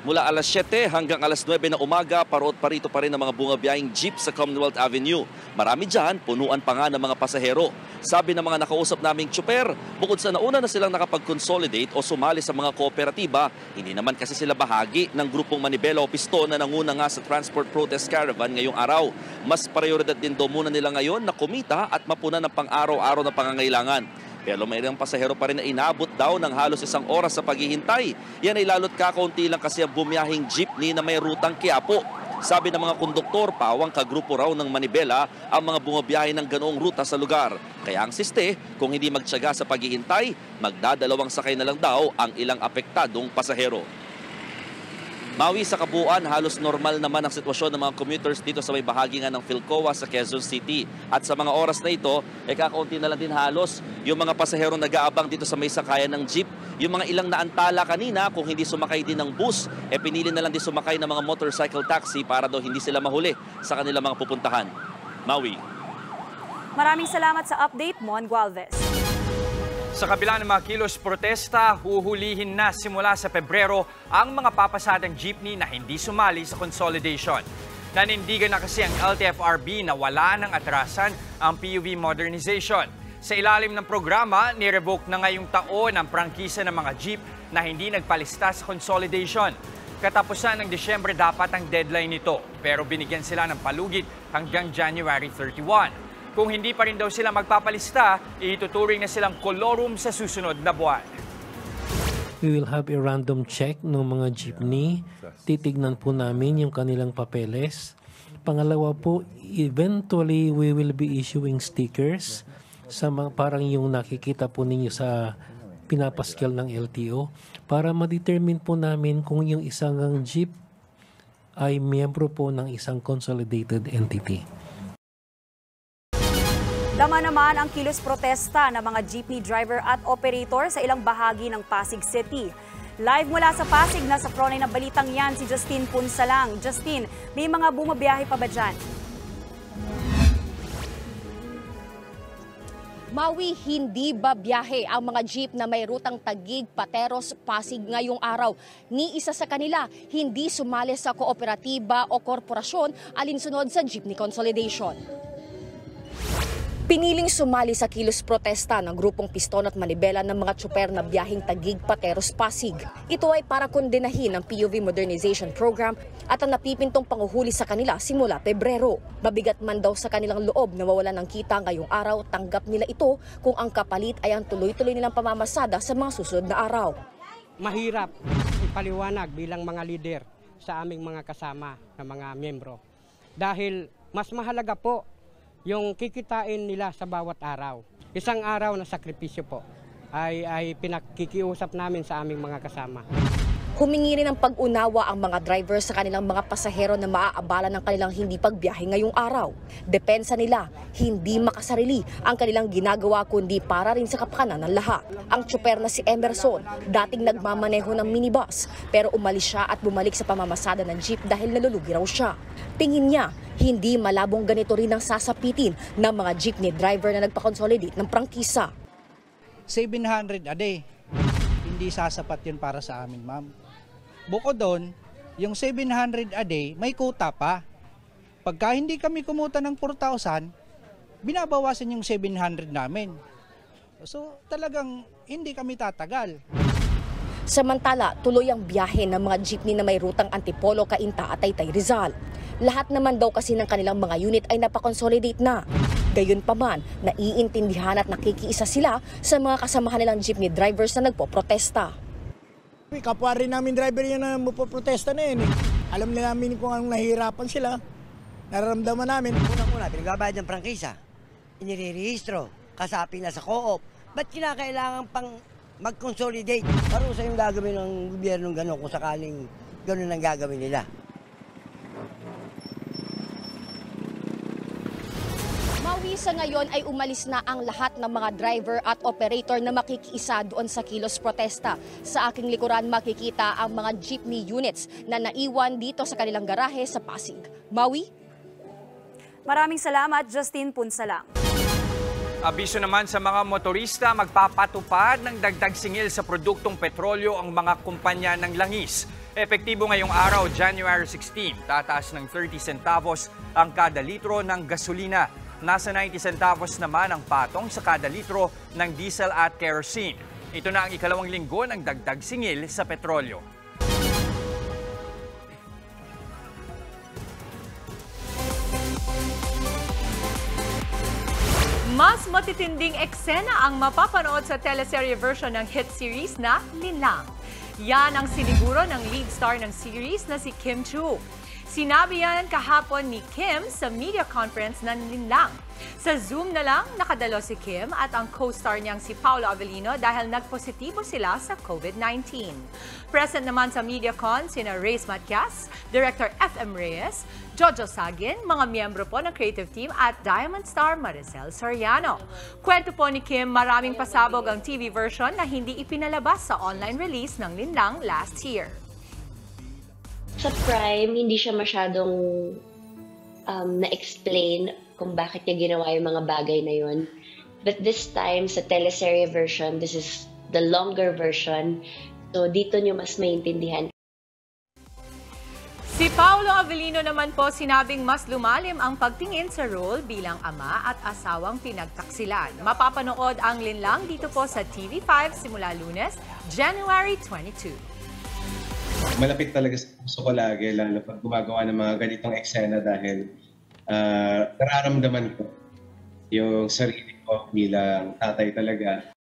Mula alas 7 hanggang alas 9 ng umaga, parito pa rin ang mga bumabiyahing jeep sa Commonwealth Avenue. Marami dyan, punuan pa nga ng mga pasahero. Sabi ng mga nakausap naming tsuper, bukod sa nauna na silang nakapag-consolidate o sumali sa mga kooperatiba, hindi naman kasi sila bahagi ng grupong Manibela o Piston na nanguna nga sa Transport Protest Caravan ngayong araw. Mas prioridad din daw muna nila ngayon na kumita at mapunan ng pang-araw-araw na pangangailangan. Pero mayroong pasahero pa rin na inabot daw ng halos 1 oras sa paghihintay. Yan ay lalot kakaunti lang kasi ang bumiyahing jeepney na may rutang Quiapo. Sabi ng mga konduktor, pawang kagrupo raw ng Manibela ang mga bumabiyahe ng ganoong ruta sa lugar. Kaya ang siste, kung hindi magtiyaga sa paghihintay, magdadalawang sakay na lang daw ang ilang apektadong pasahero. Maui, sa kabuuan, halos normal naman ang sitwasyon ng mga commuters dito sa may bahagi nga ng Philcoa sa Quezon City. At sa mga oras na ito, kakaunti na lang din halos yung mga pasahero nag-aabang dito sa may sakayan ng jeep. Yung mga ilang naantala kanina, kung hindi sumakay din ng bus, pinili na lang din sumakay ng mga motorcycle taxi para daw hindi sila mahuli sa kanilang mga pupuntahan. Maui. Maraming salamat sa update, Mon Gualvez. Sa kabila ng mga kilos protesta, huhulihin na simula sa Pebrero ang mga papasadang jeepney na hindi sumali sa consolidation. Nanindigan na kasi ang LTFRB na wala ng atrasan ang PUV modernization. Sa ilalim ng programa, nirevoke na ngayong taon ang prangkisa ng mga jeep na hindi nagpalista sa consolidation. Katapusan ng Disyembre dapat ang deadline nito, pero binigyan sila ng palugit hanggang January 31. Kung hindi pa rin daw sila magpapalista, ituturing na silang kolorum sa susunod na buwan. We will have a random check ng mga jeepney. Titignan po namin yung kanilang papeles pangalawa po, eventually we will be issuing stickers sa mga parang yung nakikita po ninyo sa pinapaskil ng LTO para ma-determine po namin kung yung isang jeep ay miyembro po ng isang consolidated entity. Dama naman ang kilos protesta ng mga jeepney driver at operator sa ilang bahagi ng Pasig City. Live mula sa Pasig, nasa frontline ng balitang yan si Justin Punsalang. Justin, may mga bumabiyahe pa ba dyan? Maui, hindi ba biyahe ang mga jeep na may rutang Taguig, Pateros, Pasig ngayong araw? Ni isa sa kanila, hindi sumali sa kooperatiba o korporasyon alinsunod sa jeepney consolidation. Piniling sumali sa kilos protesta ng grupong Piston at Manibela ng mga tsuper na biyaheng Taguig, Pateros, Pasig. Ito ay para kondenahin ang POV Modernization Program at ang napipintong panguhuli sa kanila simula Pebrero. Mabigat man daw sa kanilang loob na mawalan ng kita ngayong araw, tanggap nila ito kung ang kapalit ay ang tuloy-tuloy nilang pamamasada sa mga susunod na araw. Mahirap ipaliwanag bilang mga lider sa aming mga kasama na mga miyembro. Dahil mas mahalaga po yung kikitain nila sa bawat araw. Isang araw na sakripisyo po ay pinakikiusap namin sa aming mga kasama. Humingi rin ng pag-unawa ang mga driver sa kanilang mga pasahero na maaabala ng kanilang hindi pagbiyahe ngayong araw. Depensa nila, hindi makasarili ang kanilang ginagawa kundi para rin sa kapakanan ng lahat. Ang tsuper na si Emerson, dating nagmamaneho ng minibus pero umalis siya at bumalik sa pamamasada ng jeep dahil nalulugi raw siya. Tingin niya, hindi malabong ganito rin ang sasapitin ng mga jeepney driver na nagpa-consolidate ng prangkisa. 700 a day. Hindi sasapat yun para sa amin, ma'am. Bukod doon, yung 700 a day, may kuta pa. Pagka hindi kami kumuta ng 4,000, binabawasan yung 700 namin. So talagang hindi kami tatagal. Samantala, tuloy ang biyahe ng mga jeepney na may rutang Antipolo, Cainta at Taytay, Rizal. Lahat naman daw kasi ng kanilang mga unit ay napakonsolidate na. Gayunpaman, naiintindihan at nakikiisa sila sa mga kasamahan nilang jeepney drivers na nagpo-protesta. Kapwa rin namin driver yun na magpo-protesta na yun. Alam nila namin kung anong nahihirapan sila. Nararamdaman namin. Unang-una, pinagbabayad ng prangkisa. Inirehistro, kasapi na sa co-op. Ba't kinakailangan pang mag-consolidate? Parusa yung gagawin ng gobyerno gano'n kung sakaling gano'n ang gagawin nila. Maui, sa ngayon ay umalis na ang lahat ng mga driver at operator na makikiisa doon sa kilos protesta. Sa aking likuran makikita ang mga jeepney units na naiwan dito sa kanilang garahe sa Pasig. Maui? Maraming salamat, Justin Punsalang. Abiso naman sa mga motorista, magpapatupad ng dagdag singil sa produktong petrolyo ang mga kumpanya ng langis. Epektibo ngayong araw, January 16, tataas ng 30 centavos ang kada litro ng gasolina. Nasa 90 centavos naman ang patong sa kada litro ng diesel at kerosene. Ito na ang ikalawang linggo ng dagdag singil sa petrolyo. Mas matitinding eksena ang mapapanood sa teleserye version ng hit series na Linlang. Yan ang siniguro ng lead star ng series na si Kim Chu. Sinabi yan kahapon ni Kim sa media conference ng Linlang. Sa Zoom na lang, nakadalo si Kim at ang co-star niyang si Paolo Avellino dahil nagpositibo sila sa COVID-19. Present naman sa MediaCon sina Reyes Matias, Director FM Reyes, Jojo Sagin, mga miyembro po ng creative team at Diamond Star Maricel Soriano. Kwento po ni Kim, maraming pasabog ang TV version na hindi ipinalabas sa online release ng Linlang last year. Sa Prime, hindi siya masyadong na-explain kung bakit niya ginawa yung mga bagay na yun. But this time, sa teleserye version, this is the longer version. So dito nyo mas maintindihan. Si Paolo Avellino naman po sinabing mas lumalim ang pagtingin sa role bilang ama at asawang pinagtaksilan. Mapapanood ang Linlang dito po sa TV5 simula Lunes, January 22. Malapit talaga sa puso ko lagi, lalo pag gumagawa ng mga ganitong eksena dahil nararamdaman ko yung sarili ko bilang tatay talaga.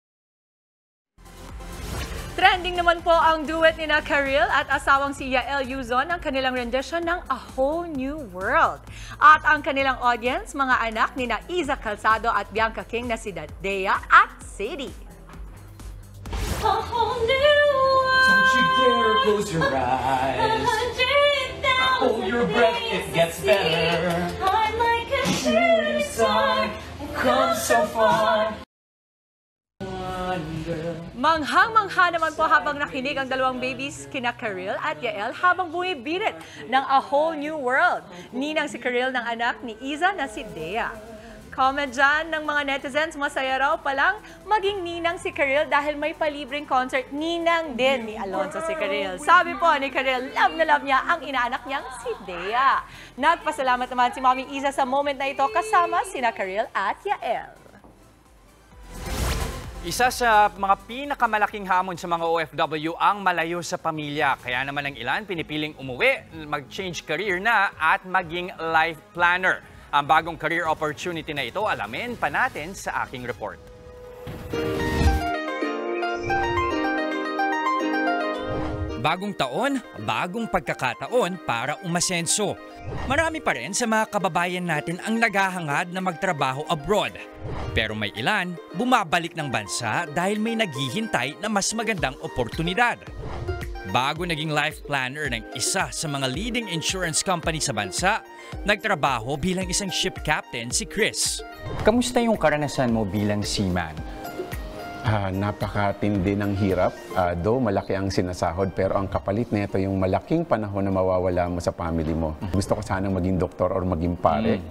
Trending naman po ang duet ni Karil at asawang si Yael Yuzon ang kanilang rendition ng A Whole New World. At ang kanilang audience, mga anak ni Iza Calzado at Bianca King na si Dea at Sadie. A whole new world. Don't you dare close your eyes. Hold your breath, it gets better. I'm like a shooting star. I've come so far. Manghang-mangha naman po habang nakinig ang dalawang babies kina Karil at Yael habang bumibirit ng A Whole New World. Ninang si Karil ng anak ni Iza na si Dea. Comment dyan ng mga netizens, masaya raw palang maging ninang si Karil dahil may palibreng concert. Ninang din ni Alonzo si Karil. Sabi po ni Karil, love na love niya ang inaanak niyang si Dea. Nagpasalamat naman si Mommy Iza sa moment na ito kasama sina Karil at Yael. Isa sa mga pinakamalaking hamon sa mga OFW ang malayo sa pamilya. Kaya naman ang ilan pinipiling umuwi, mag-change career na at maging life planner. Ang bagong career opportunity na ito, alamin pa natin sa aking report. Bagong taon, bagong pagkakataon para umasenso. Marami pa rin sa mga kababayan natin ang naghahangad na magtrabaho abroad. Pero may ilan, bumabalik ng bansa dahil may naghihintay na mas magandang oportunidad. Bago naging life planner ng isa sa mga leading insurance company sa bansa, nagtrabaho bilang isang ship captain si Chris. Kamusta yung karanasan mo bilang seaman? Napakatindi ng hirap. Though malaki ang sinasahod, pero ang kapalit nito yung malaking panahon na mawawala mo sa family mo. Gusto ko sanang maging doktor or maging pare.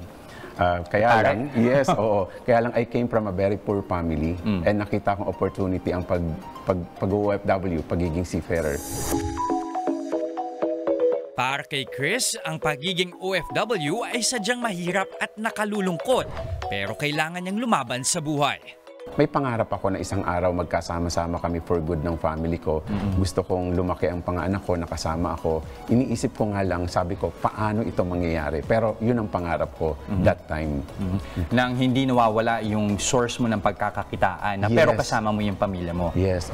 Kaya lang, yes, oo. Kaya lang I came from a very poor family and nakita kong opportunity ang pag-OFW, pagiging seafarer. Para kay Chris, ang pagiging OFW ay sadyang mahirap at nakalulungkot, pero kailangan niyang lumaban sa buhay. May pangarap ako na isang araw magkasama-sama kami for good ng family ko. Gusto kong lumaki ang panganak ko, nakasama ako. Iniisip ko nga lang, sabi ko, paano ito mangyayari? Pero yun ang pangarap ko that time. Nang hindi nawawala yung source mo ng pagkakakitaan, pero kasama mo yung pamilya mo. Yes.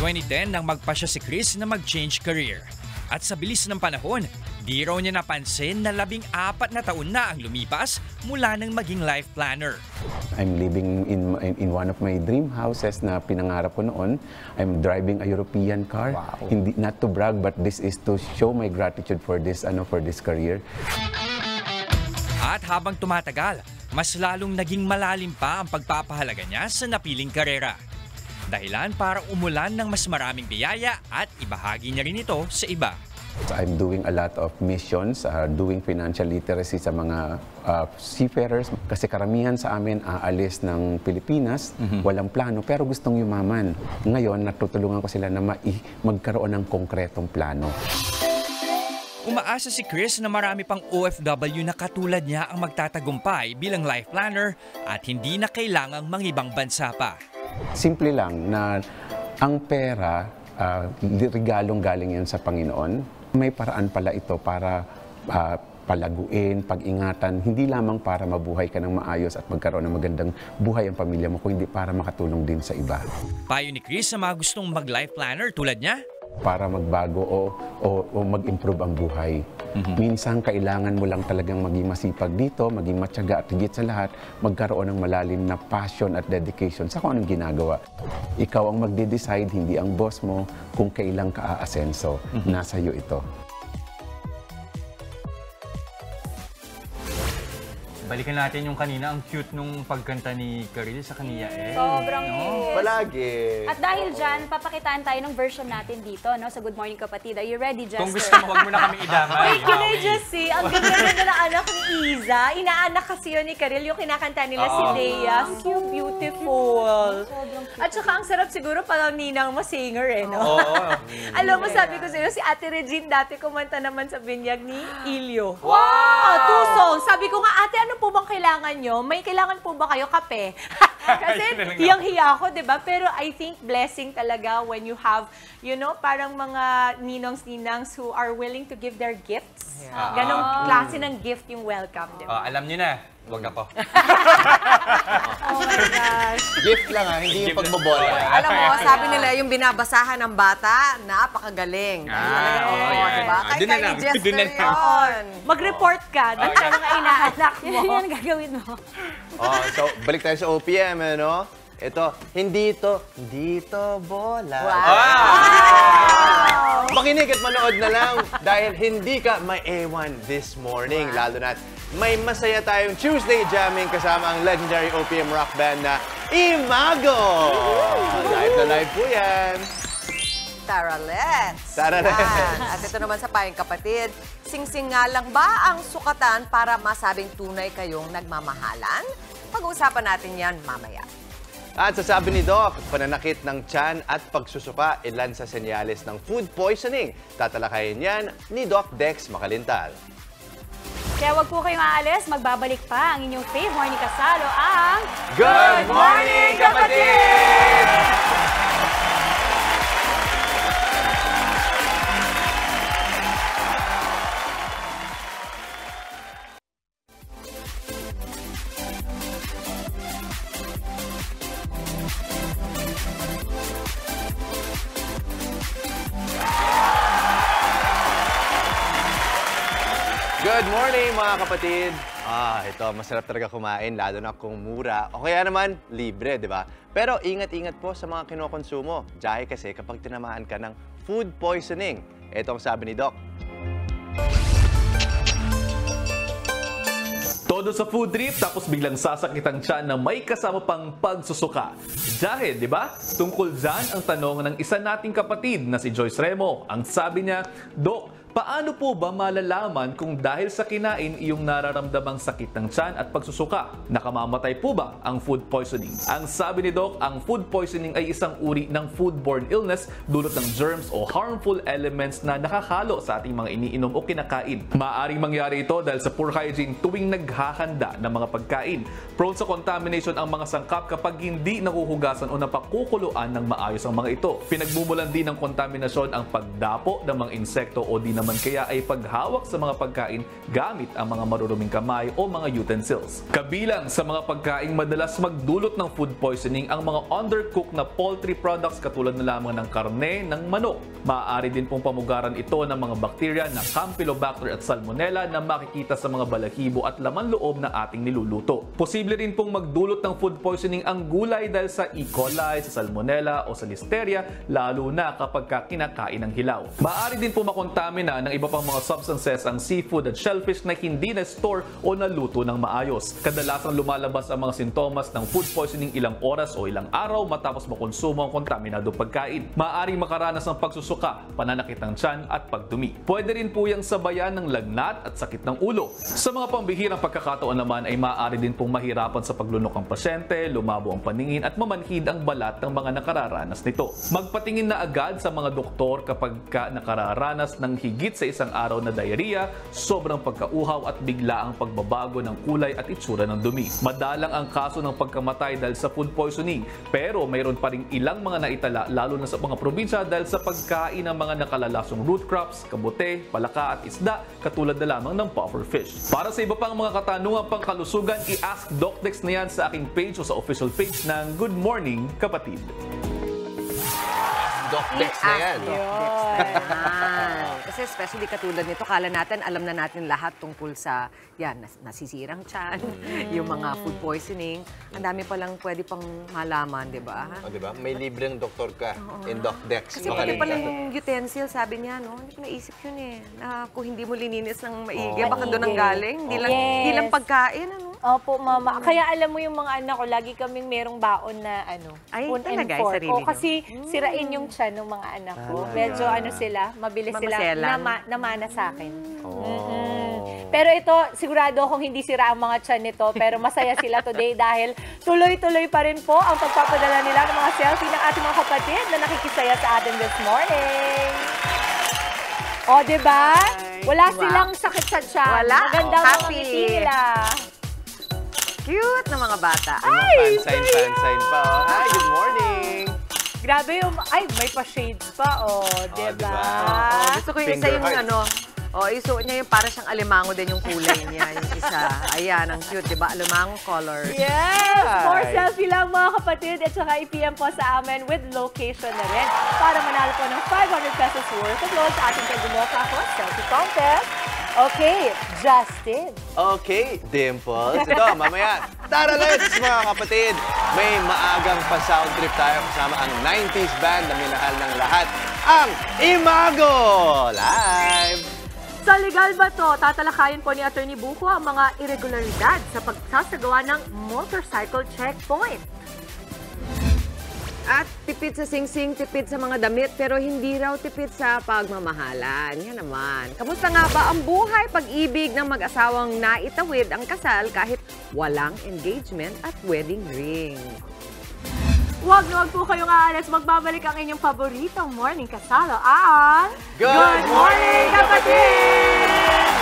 2010 nang magpasya si Chris na mag-change career. At sa bilis ng panahon, di raw niya napansin na 14 na taon na ang lumipas mula nang maging life planner. I'm living in one of my dream houses na pinangarap ko noon. I'm driving a European car. Wow. Hindi, not to brag, but this is to show my gratitude for this career. At habang tumatagal, mas lalong naging malalim pa ang pagpapahalaga niya sa napiling karera. Dahilan para umulan ng mas maraming biyaya at ibahagi niya rin ito sa iba. I'm doing a lot of missions, doing financial literacy sa mga seafarers. Kasi karamihan sa amin aalis ng Pilipinas, walang plano pero gustong yumaman. Ngayon, natutulungan ko sila na magkaroon ng konkretong plano. Umaasa si Chris na marami pang OFW na katulad niya ang magtatagumpay bilang life planner at hindi na kailangang mangibang bansa pa. Simple lang na ang pera, regalong galing yan sa Panginoon. May paraan pala ito para palaguin, pag-ingatan, hindi lamang para mabuhay ka ng maayos at magkaroon ng magandang buhay ang pamilya mo, kundi para makatulong din sa iba. Payo ni Chris sa mga gustong mag-life planner tulad niya? Para magbago o mag-improve ang buhay. Minsan, kailangan mo lang talagang maging masipag dito, maging matyaga at higit sa lahat, magkaroon ng malalim na passion at dedication sa kung anong ginagawa. Ikaw ang magde-decide, hindi ang boss mo, kung kailan ka aasenso. Nasa iyo ito. Balikan natin yung kanina, ang cute nung pagkanta ni Karil sa kaniya Sobrang cute. Palagi. At dahil dyan, papakitaan tayo ng version natin dito, no? Sa Good Morning Kapatid. Are you ready, Jester? Kung gusto mo, huwag mo na kami idamay. Wait, can I just see? Ang ganda na anak ni Iza. Inaanak kasi yun ni Karil, yung kinakanta nila si Dea. Cute, beautiful. At saka ang sarap siguro palang ninang mo singer eh, no? Alam mo, sabi ko sa'yo, si Ate Regine dati kumanta naman sa binyag ni Ilyo. Wow! 2 songs. Sabi ko nga, ate, ano po bang kailangan nyo? May kailangan po ba kayo kape? Kasi hiyang-hiya ako, di ba? Pero I think blessing talaga when you have, you know, parang mga ninongs-ninangs who are willing to give their gifts. Ganong klase ng gift yung welcome, di ba? Alam nyo na, Wag na po. Oh my gosh. Gift lang hindi yung pagbobola. Alam mo, sabi nila yung binabasahan ng bata, napakagaling. Diba? Kay ni Jester yun. Mag-report ka ng mga inaanak mo. Yan ang gagawin mo. So, balik tayo sa OPM, ano? Ito, hindi to bola. Makinig at manood na lang dahil hindi ka may A1 this morning. Lalo na may masaya tayong Tuesday jamming kasama ang legendary OPM rock band na Imago. Live na live po yan. Taralets. Taralets. At ito naman sa Payong Kapatid, singsing nga lang ba ang sukatan para masabing tunay kayong nagmamahalan? Pag-uusapan natin yan mamaya. At sasabi ni Doc, pananakit ng tiyan at pagsusuka, ilan sa senyales ng food poisoning. Tatalakayin yan ni Doc Dex Makalintal. Kaya wag po kayong aalis, magbabalik pa ang inyong fave morning kasalo, ang Good Morning Kapatid! Good morning mga kapatid! Ito, masarap talaga kumain, lalo na kung mura. O kaya naman, libre, di ba? Pero ingat-ingat po sa mga kinokonsumo. Dahil kasi kapag tinamaan ka ng food poisoning, ito ang sabi ni Doc. Todo sa food trip tapos biglang sasakit ang tiyan na may kasama pang pagsusuka. Dahil, di ba? Tungkol dyan ang tanong ng isa nating kapatid na si Joyce Remo. Ang sabi niya, Doc, paano po ba malalaman kung dahil sa kinain iyong nararamdamang sakit ng tiyan at pagsusuka? Nakamamatay po ba ang food poisoning? Ang sabi ni Doc, ang food poisoning ay isang uri ng foodborne illness dulot ng germs o harmful elements na nakakalo sa ating mga iniinom o kinakain. Maaring mangyari ito dahil sa poor hygiene tuwing naghahanda ng mga pagkain. Prone sa contamination ang mga sangkap kapag hindi nahuhugasan o napakukuluan ng maayos ang mga ito. Pinagmumulan din ng kontaminasyon ang pagdapo ng mga insekto o di naman kaya ay paghawak sa mga pagkain gamit ang mga maruruming kamay o mga utensils. Kabilang sa mga pagkain madalas magdulot ng food poisoning ang mga undercooked na poultry products katulad na lamang ng karne ng manok. Maaari din pong pamugaran ito ng mga bakterya na Campylobacter at Salmonella na makikita sa mga balahibo at laman loob na ating niluluto. Posible rin pong magdulot ng food poisoning ang gulay dahil sa E. coli, sa Salmonella o sa Listeria, lalo na kapag kinakain ng hilaw. Maaari din pong makontamina ng iba pang mga substances ang seafood at shellfish na hindi na-store o naluto ng maayos. Kadalasang lumalabas ang mga sintomas ng food poisoning ilang oras o ilang araw matapos makonsumo ang kontaminadong pagkain. Maaaring makaranas ng pagsusuka, pananakit ng tiyan at pagdumi. Pwede rin po yung sabayan ng lagnat at sakit ng ulo. Sa mga pambihirang pagkakataon naman ay maaari din pong mahirapan sa paglunok ang pasyente, lumabo ang paningin at mamanhid ang balat ng mga nakararanas nito. Magpatingin na agad sa mga doktor kapag nakararanas ng higit sa isang araw na diarrhea, sobrang pagkauhaw at bigla ang pagbabago ng kulay at itsura ng dumi. Madalang ang kaso ng pagkamatay dahil sa food poisoning, pero mayroon pa rin ilang mga naitala lalo na sa mga probinsya dahil sa pagkain ng mga nakalalasong root crops, kabute, palaka at isda katulad na lamang ng puffer fish. Para sa iba pang mga katanungan pang kalusugan, i-ask Doc Dex na yan sa aking page o sa official page ng Good Morning Kapatid. Doc Dex na yan. Kasi especially katulad nito, kala natin, alam na natin lahat tungkol sa, yan, nasisirang tiyan, yung mga food poisoning. Ang dami palang pwede pang malaman, di ba? O, di ba? May libreng doktor ka in Doc Dex. Kasi pati palang utensil, sabi niya, no? Hindi ko naisip yun eh. Na kung hindi mo lininis ng maigi, baka doon ang galing. Hindi lang pagkain, ano? Opo, mama. Kaya alam mo yung mga anak ko, lagi kaming merong baon na Ay, spoon and talaga, fork. sarili O, kasi sirain yung tiyan ng mga anak ko. Medyo sila, mabilis sila namana sa akin. Pero ito, sigurado akong hindi sira ang mga tiyan nito, pero masaya sila today dahil tuloy-tuloy pa rin po ang pagpapadala nila ng mga selfie ng ating mga kapatid na nakikisaya sa atin this morning. O, diba? Wala silang sakit sa tiyan. Wala. Maganda ang mga ngiti nila. Cute na mga bata. Ay, fan-sign pa. Hi, good morning. Grabe yung, ay, may pa-shades pa, diba? Gusto ko yung isa yung O, isuot niya yung para siyang alimango din yung kulay niya. Yung isa. Ayan, ang cute, diba? Alimango color. Yes! More selfie lang mga kapatid. At saka i-PM po sa amin with location na rin para manalo po ng 500 pesos worth of load sa ating Kagumota ko selfie contest. Okay, Justin. Okay, Dimples. Ito, mamaya. Tara, let's mga kapatid. May maagang pa-sound trip tayo kasama ang 90s band na minahal ng lahat, ang Imago! Live! Sa legal ba to, tatalakayin po ni Attorney Buko ang mga irregularidad sa pagsasagawa ng motorcycle checkpoint. At tipid sa singsing, tipid sa mga damit, pero hindi raw tipid sa pagmamahalan. Yan naman. Kamusta nga ba ang buhay pag-ibig ng mag-asawang naitawid ang kasal kahit walang engagement at wedding ring? Huwag na huwag po kayong aalis. Magbabalik ang inyong paboritong morning kasalo ang... Good Morning, Kapatid!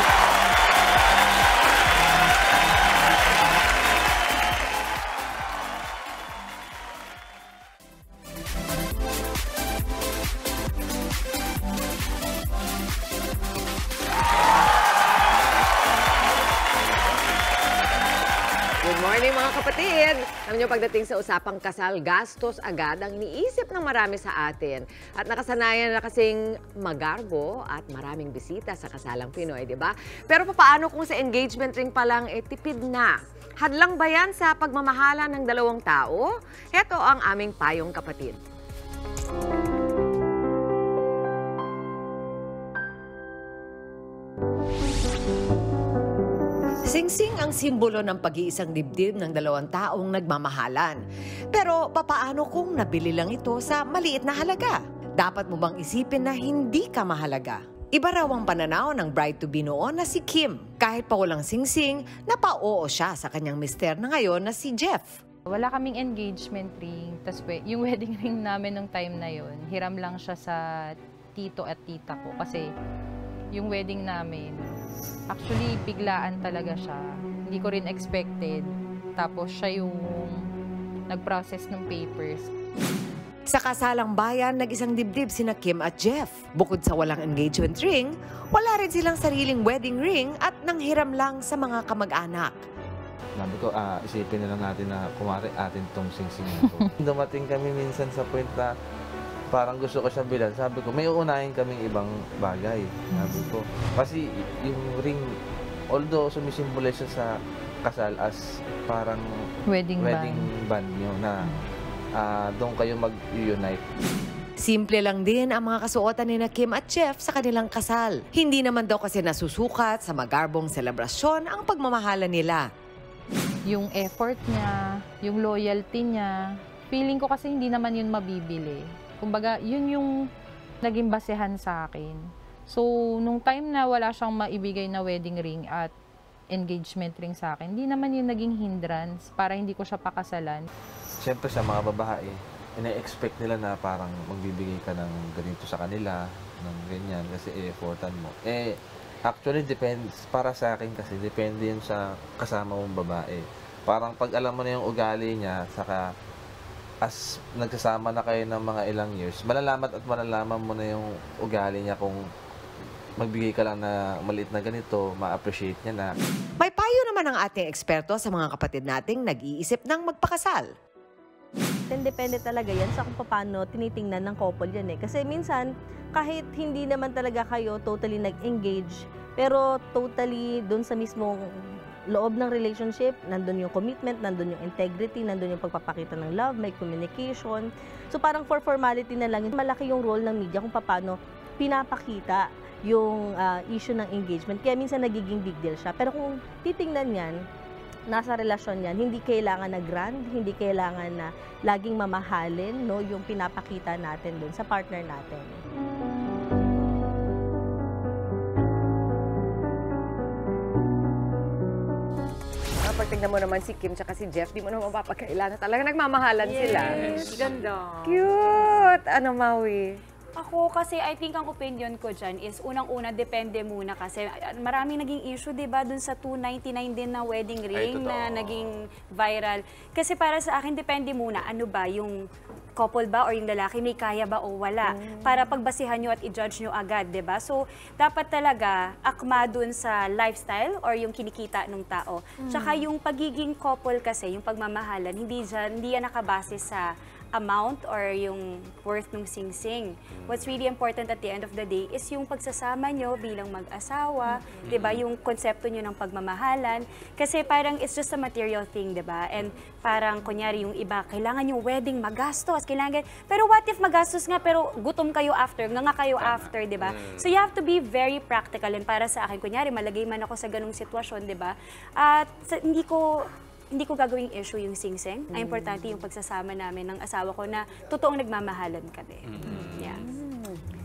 Good morning mga kapatid! Alam niyo, pagdating sa usapang kasal, gastos agad ang iniisip ng marami sa atin. At nakasanayan na kasing magarbo at maraming bisita sa kasalang Pinoy, di ba? Pero paano kung sa engagement ring pa lang tipid na? Hadlang ba yan sa pagmamahala ng dalawang tao? Ito ang aming payong kapatid. Singsing ang simbolo ng pag-iisang dibdib ng dalawang taong nagmamahalan. Pero papaano kung nabili lang ito sa maliit na halaga? Dapat mo bang isipin na hindi ka mahalaga? Iba raw ang pananaw ng bride-to-be noon na si Kim. Kahit pa walang singsing, napa-oo siya sa kanyang mister na ngayon na si Jeff. Wala kaming engagement ring. Tapos yung wedding ring namin nung time na yon, hiram lang siya sa tito at tita ko. Kasi yung wedding namin, actually, biglaan talaga siya. Hindi ko rin expected. Tapos siya yung nag-process ng papers. Sa kasalang bayan, nag-isang dibdib sina Kim at Jeff. Bukod sa walang engagement ring, wala rin silang sariling wedding ring at nanghiram lang sa mga kamag-anak. Sabi ko, isipin na lang natin na kumari atin tong singsing na to. Dumating kami minsan sa point na parang gusto ko siya bilan. Sabi ko, may uunahin kaming ibang bagay. Sabi ko, kasi yung ring, although sumisimbolize siya sa kasal as parang wedding band nyo na doon kayo mag-unite. Simple lang din ang mga kasuotan ni na Kim at Jeff sa kanilang kasal. Hindi naman daw kasi nasusukat sa magarbong selebrasyon ang pagmamahalan nila. Yung effort niya, yung loyalty niya, feeling ko kasi hindi naman yun mabibili. Kumbaga, yun yung naging basehan sa akin. So, nung time na wala siyang maibigay na wedding ring at engagement ring sa akin, hindi naman yun naging hindrance para hindi ko siya pakasalan. Siyempre sa mga babae, ina-expect nila na parang magbibigay ka ng ganito sa kanila, ng ganyan, kasi effortan mo. Actually, depends. Para sa akin kasi, depende yun sa kasama mong babae. Parang pag alam mo na yung ugali niya, saka as nagsasama na kayo ng mga ilang years, malalaman mo na yung ugali niya kung magbigay ka lang na maliit na ganito, ma-appreciate niya na. May payo naman ang ating eksperto sa mga kapatid nating nag-iisip ng magpakasal. Depende talaga yan sa kung paano tinitingnan ng couple yan eh. Kasi minsan, kahit hindi naman talaga kayo totally nag-engage, pero totally dun sa mismong loob ng relationship, nandun yung commitment, nandun yung integrity, nandun yung pagpapakita ng love, may communication. So parang for formality na lang, malaki yung role ng media kung paano pinapakita yung issue ng engagement. Kaya minsan nagiging big deal siya. Pero kung titingnan yan, nasa relasyon yan, hindi kailangan na grand, hindi kailangan na laging mamahalin, no, yung pinapakita natin dun sa partner natin. Pag tignan mo naman si Kim tsaka si Jeff, di mo naman mapapakailan na talaga nagmamahalan sila. Ganda. Cute! Ano, Maui? Ako kasi I think ang opinion ko dyan is unang-una depende muna kasi maraming naging issue, diba, dun sa 299 din na wedding ring na naging viral. Kasi para sa akin depende muna ano ba yung couple ba or yung lalaki may kaya ba o wala para pagbasihan nyo at i-judge nyo agad, 'di ba? So dapat talaga akma dun sa lifestyle or yung kinikita ng tao. Tsaka yung pagiging couple kasi, yung pagmamahalan, hindi yan nakabase sa amount or yung worth ng sing-sing. What's really important at the end of the day is yung pagsasama nyo bilang mag-asawa, 'di ba? Yung konsepto nyo ng pagmamahalan. Kasi parang it's just a material thing, 'di ba? And parang kunyari yung iba, kailangan yung wedding magastos, kailangan. Pero what if magastos nga pero gutom kayo after, nga kayo after, 'di ba? So you have to be very practical, and para sa akin, kunyari malagay man ako sa ganung sitwasyon, 'di ba? At hindi ko gagawing issue yung sing-sing. Ang importante yung pagsasama namin ng asawa ko na totoong nagmamahalan kami. Yeah.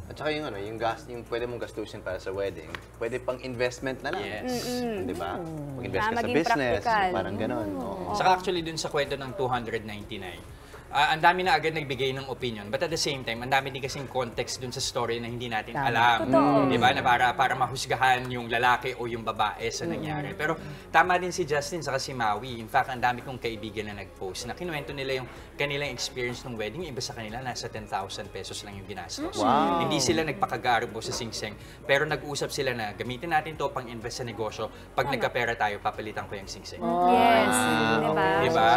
At saka yung yung pwede mong gastusin para sa wedding, pwede pang investment na lang. Yes. Di ba? Mag-invest ka sa business, parang ganon. Saka actually dun sa kwento ng 299, ang dami na agad nagbigay ng opinion, but at the same time, ang dami din kasing context dun sa story na hindi natin alam. Di ba? Na para mahusgahan yung lalaki o yung babae sa nangyari. Pero tama din si Justin saka si Maui. In fact, ang dami kong kaibigan na nag-post na kinuwento nila yung kanilang experience ng wedding. Iba sa kanila, nasa 10,000 pesos lang yung ginastos. Wow. Hindi sila nagpakagarbo sa sing-sing, pero nag-usap sila na gamitin natin to pang invest sa negosyo. Pag nagkapera tayo, papalitan ko yung sing-sing. Yes. Diba?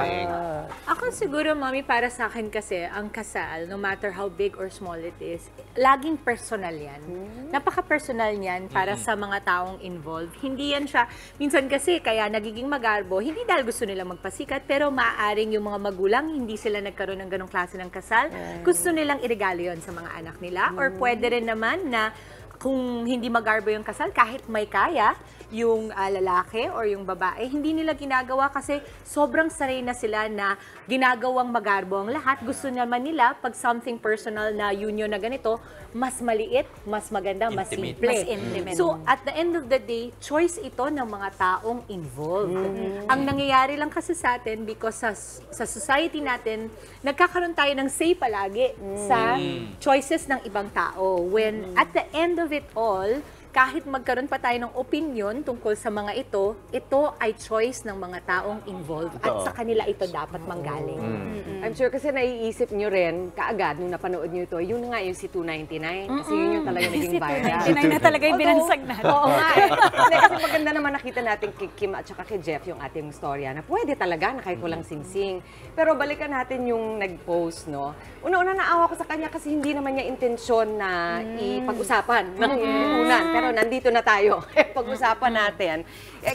Ako siguro, Mami, para sa akin kasi, ang kasal, no matter how big or small it is, laging personal yan. Napaka-personal niyan para sa mga taong involved. Hindi yan siya, minsan kasi, kaya nagiging magarbo, hindi dahil gusto nila magpasikat, pero maaaring yung mga magulang, hindi sila nagkaroon ng ganong klase ng kasal. Gusto nilang iregalo yon sa mga anak nila. Or pwede rin naman na kung hindi magarbo yung kasal, kahit may kaya, yung lalaki or yung babae, hindi nila ginagawa kasi sobrang sanay na sila na ginagawang magarbo ang lahat. Gusto naman nila, pag something personal na union na ganito, mas maliit, mas maganda, mas simple. Mas intimate. So, at the end of the day, choice ito ng mga taong involved. Ang nangyayari lang kasi sa atin, because sa society natin, nagkakaroon tayo ng say palagi sa choices ng ibang tao. When at the end of it all, kahit magkaroon pa tayo ng opinion tungkol sa mga ito ay choice ng mga taong involved at sa kanila ito dapat manggaling. I'm sure kasi naiisip nyo rin, kaagad nung napanood nyo ito, yun nga yung si 299. Kasi yun yung talaga naging viral. Si 299 na talaga yung binansag natin. Oo nga eh. Kasi maganda naman nakita natin kay Kim at saka kay Jeff yung ating storya na pwede talaga na kahit walang sing-sing. Pero balikan natin yung nag-post, no? Una-una naawa ko sa kanya kasi hindi naman niya intensyon na ipag-usapan ng lipunan. Pero nandito na tayo. Pag-usapan natin.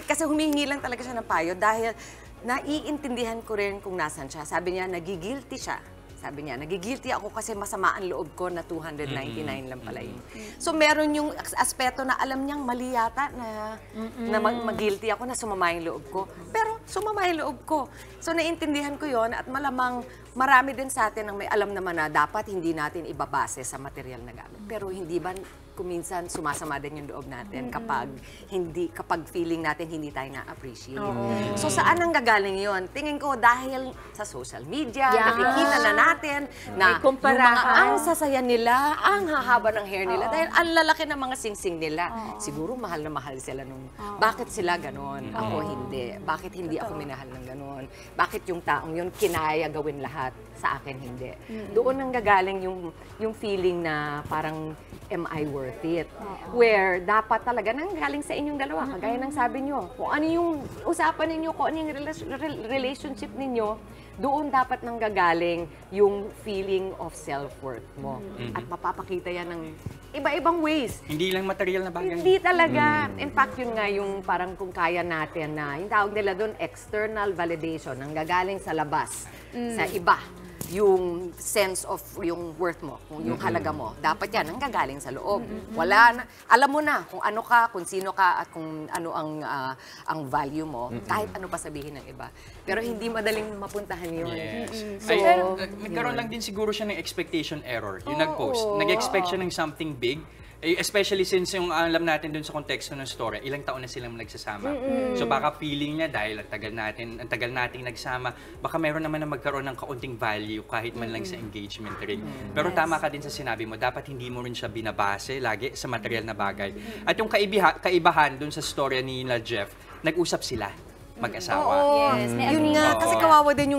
Kasi humingi lang talaga siya ng payo dahil naiintindihan ko rin kung nasan siya. Sabi niya, nagigilty siya. Sabi niya, nagigilty ako kasi masama ang loob ko na 299 lang pala yun. So meron yung aspeto na alam niyang mali yata na mag-guilty ako na sumama yung loob ko. Pero sumama yung loob ko. So naiintindihan ko yon at malamang marami din sa atin ang may alam naman na dapat hindi natin ibabase sa material na gamit. Pero hindi ba kuminsan sumasama din yung loob natin kapag feeling natin hindi tayo na-appreciate. So saan ang gagaling yon? Tingin ko dahil sa social media, nakikita na natin na yung mga ang sasaya nila, ang hahaba ng hair nila, dahil ang lalaki ng mga singsing nila. Siguro mahal na mahal sila nung, bakit sila ganon? Ako hindi. Bakit hindi ako minahal ng ganon? Bakit yung taong yun kinaya gawin lahat? Sa akin hindi. Doon ang gagaling yung feeling na parang, am I worth it? Where dapat talaga nanggaling sa inyong dalawa. Kagaya ng sabi nyo, kung ano yung usapan ninyo, kung ano yung relationship ninyo, doon dapat nanggagaling yung feeling of self-worth mo. At mapapakita yan ng iba-ibang ways. Hindi lang material na bagay. Hindi talaga. In fact, yun nga yung parang kung kaya natin na, yung tawag nila doon, external validation, nanggagaling sa labas, sa iba. Yung sense of yung worth mo, yung halaga mo. Dapat yan, nanggagaling sa loob. Wala na, alam mo na kung ano ka, kung sino ka, at kung ano ang value mo, kahit ano pa sabihin ng iba. Pero hindi madaling mapuntahan yun. Yes. Nagkaroon lang din siguro siya ng expectation error. Yung nag-post. Nag-expect siya ng something big. Especially since yung alam natin dun sa konteksto ng story, ilang taon na silang nagsasama. So baka feeling niya dahil ang tagal nating nagsama, baka meron naman na magkaroon ng kaunting value kahit man lang sa engagement ring. Pero tama ka din sa sinabi mo, dapat hindi mo rin siya binabase lagi sa material na bagay. At yung kaibahan dun sa story ni Jeff, nag-usap sila. mag-asawa. Yun nga, kasi kawawa din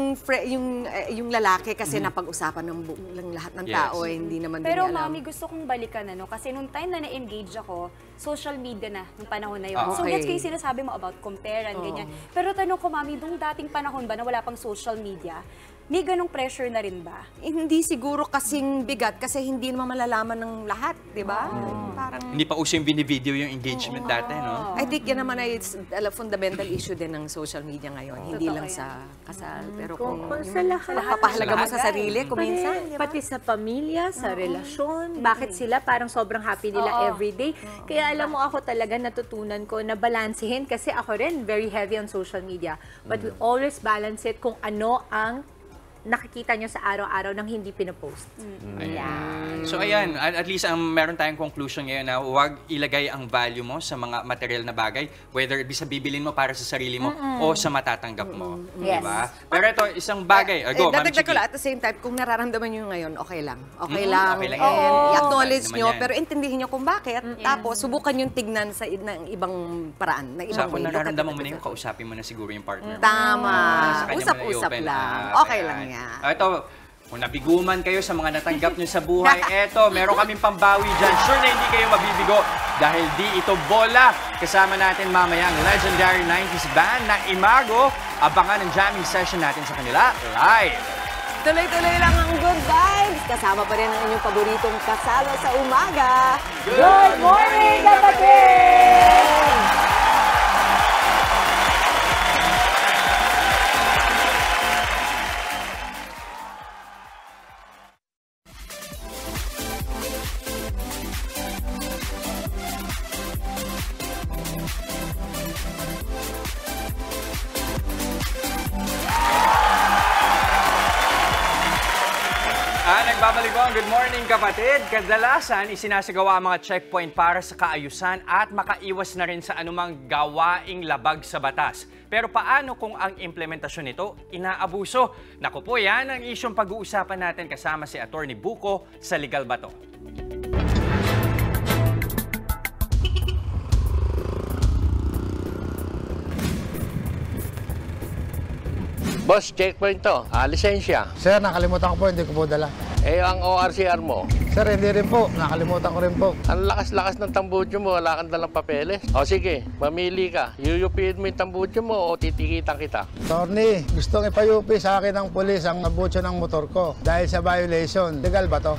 yung lalaki kasi napag-usapan ng lahat ng tao hindi naman din Pero alam. mami, gusto kong balikan kasi nung time na na-engage ako, social media na nung panahon na yun. So gets ko yung sinasabi mo about compare and ganyan. Pero tanong ko mami, nung dating panahon ba na wala pang social media, may ganong pressure na rin ba? Hindi siguro kasing bigat kasi hindi naman malalaman ng lahat, di ba? Parang Hindi pa uso yung binivideo yung engagement dati, no? I think yan naman ay fundamental issue din ng social media ngayon. Hindi lang sa kasal. Pero kung sa lahat. mapapahalaga mo sa sarili, kung minsan, di ba? Pati sa pamilya, sa relasyon, bakit sila parang sobrang happy nila everyday. Kaya alam mo ako talaga natutunan ko na balansehin kasi ako rin very heavy on social media. But we always balance it kung ano ang nakikita nyo sa araw-araw nang hindi pinopost. Ayan. So ayan, at least meron tayong conclusion ngayon na huwag ilagay ang value mo sa mga material na bagay, whether sa bibilin mo para sa sarili mo o sa matatanggap mo. Diba? Pero ito, isang bagay. Dadagdag ko lang at the same time, kung nararamdaman nyo ngayon, okay lang. Okay lang. Okay lang I-acknowledge nyo, pero intindihin nyo kung bakit. Tapos, subukan yung tignan sa ibang paraan. Sa kung nararamdaman mo na yung kausapin mo na siguro yung partner mo. Tama. Usap-usap lang. Okay lang. Ito, kung nabiguman kayo sa mga natanggap nyo sa buhay, eto, meron kaming pambawi dyan. Sure na hindi kayo mabibigo dahil di ito bola. Kasama natin mamaya ang legendary 90s band na Imago. Abangan ang jamming session natin sa kanila live. Tuloy-tuloy lang ang good vibes. Kasama pa rin ang inyong paboritong kasalo sa umaga. Good morning, kapatid! Nagbabalik po ang Good Morning Kapatid. Kadalasan, isinasagawa ang mga checkpoint para sa kaayusan at makaiwas na rin sa anumang gawaing labag sa batas. Pero paano kung ang implementasyon nito inaabuso? Naku po, yan ang isyong pag-uusapan natin kasama si Atty. Buko sa Legal Bato. Boss, checkpoint to. Lisensya. Sir, nakalimutan ko po, hindi ko po dala. Ang ORCR mo? Sir, hindi rin po. Nakalimutan ko rin po. Ang lakas-lakas ng tambutso mo, wala kang dalang papeles. O sige, mamili ka. Yuyupiin mo yung tambutso mo o titikitan kita? Attorney, gustong ipayupi sa akin ng pulis ang tambutso ng motor ko dahil sa violation. Legal ba to?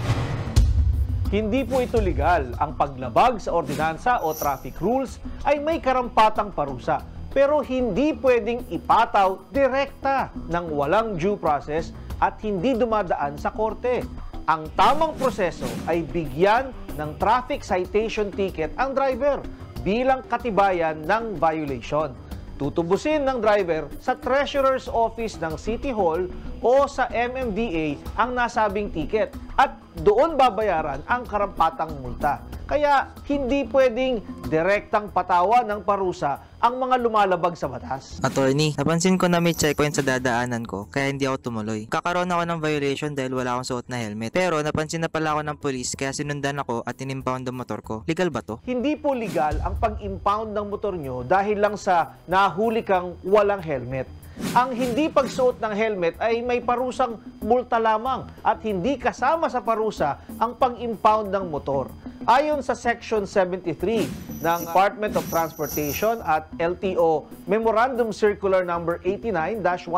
Hindi po ito legal. Ang paglabag sa ordinansa o traffic rules ay may karampatang parusa. Pero hindi pwedeng ipataw direkta ng walang due process at hindi dumadaan sa korte. Ang tamang proseso ay bigyan ng traffic citation ticket ang driver bilang katibayan ng violation. Tutubusin ng driver sa Treasurer's Office ng City Hall o sa MMDA ang nasabing ticket at doon babayaran ang karampatang multa. Kaya hindi pwedeng direktang patawa ng parusa ang mga lumalabag sa batas. Attorney, napansin ko na may checkpoint sa dadaanan ko kaya hindi ako tumuloy. Kakaroon ako ng violation dahil wala akong suot na helmet. Pero napansin na pala ako ng police kaya sinundan ako at inimpound ang motor ko. Legal ba to? Hindi po legal ang pag-impound ng motor nyo dahil lang sa nahuli kang walang helmet. Ang hindi pagsuot ng helmet ay may parusang multa lamang at hindi kasama sa parusa ang pag-impound ng motor. Ayon sa Section 73 ng Department of Transportation at LTO Memorandum Circular No. 89-105,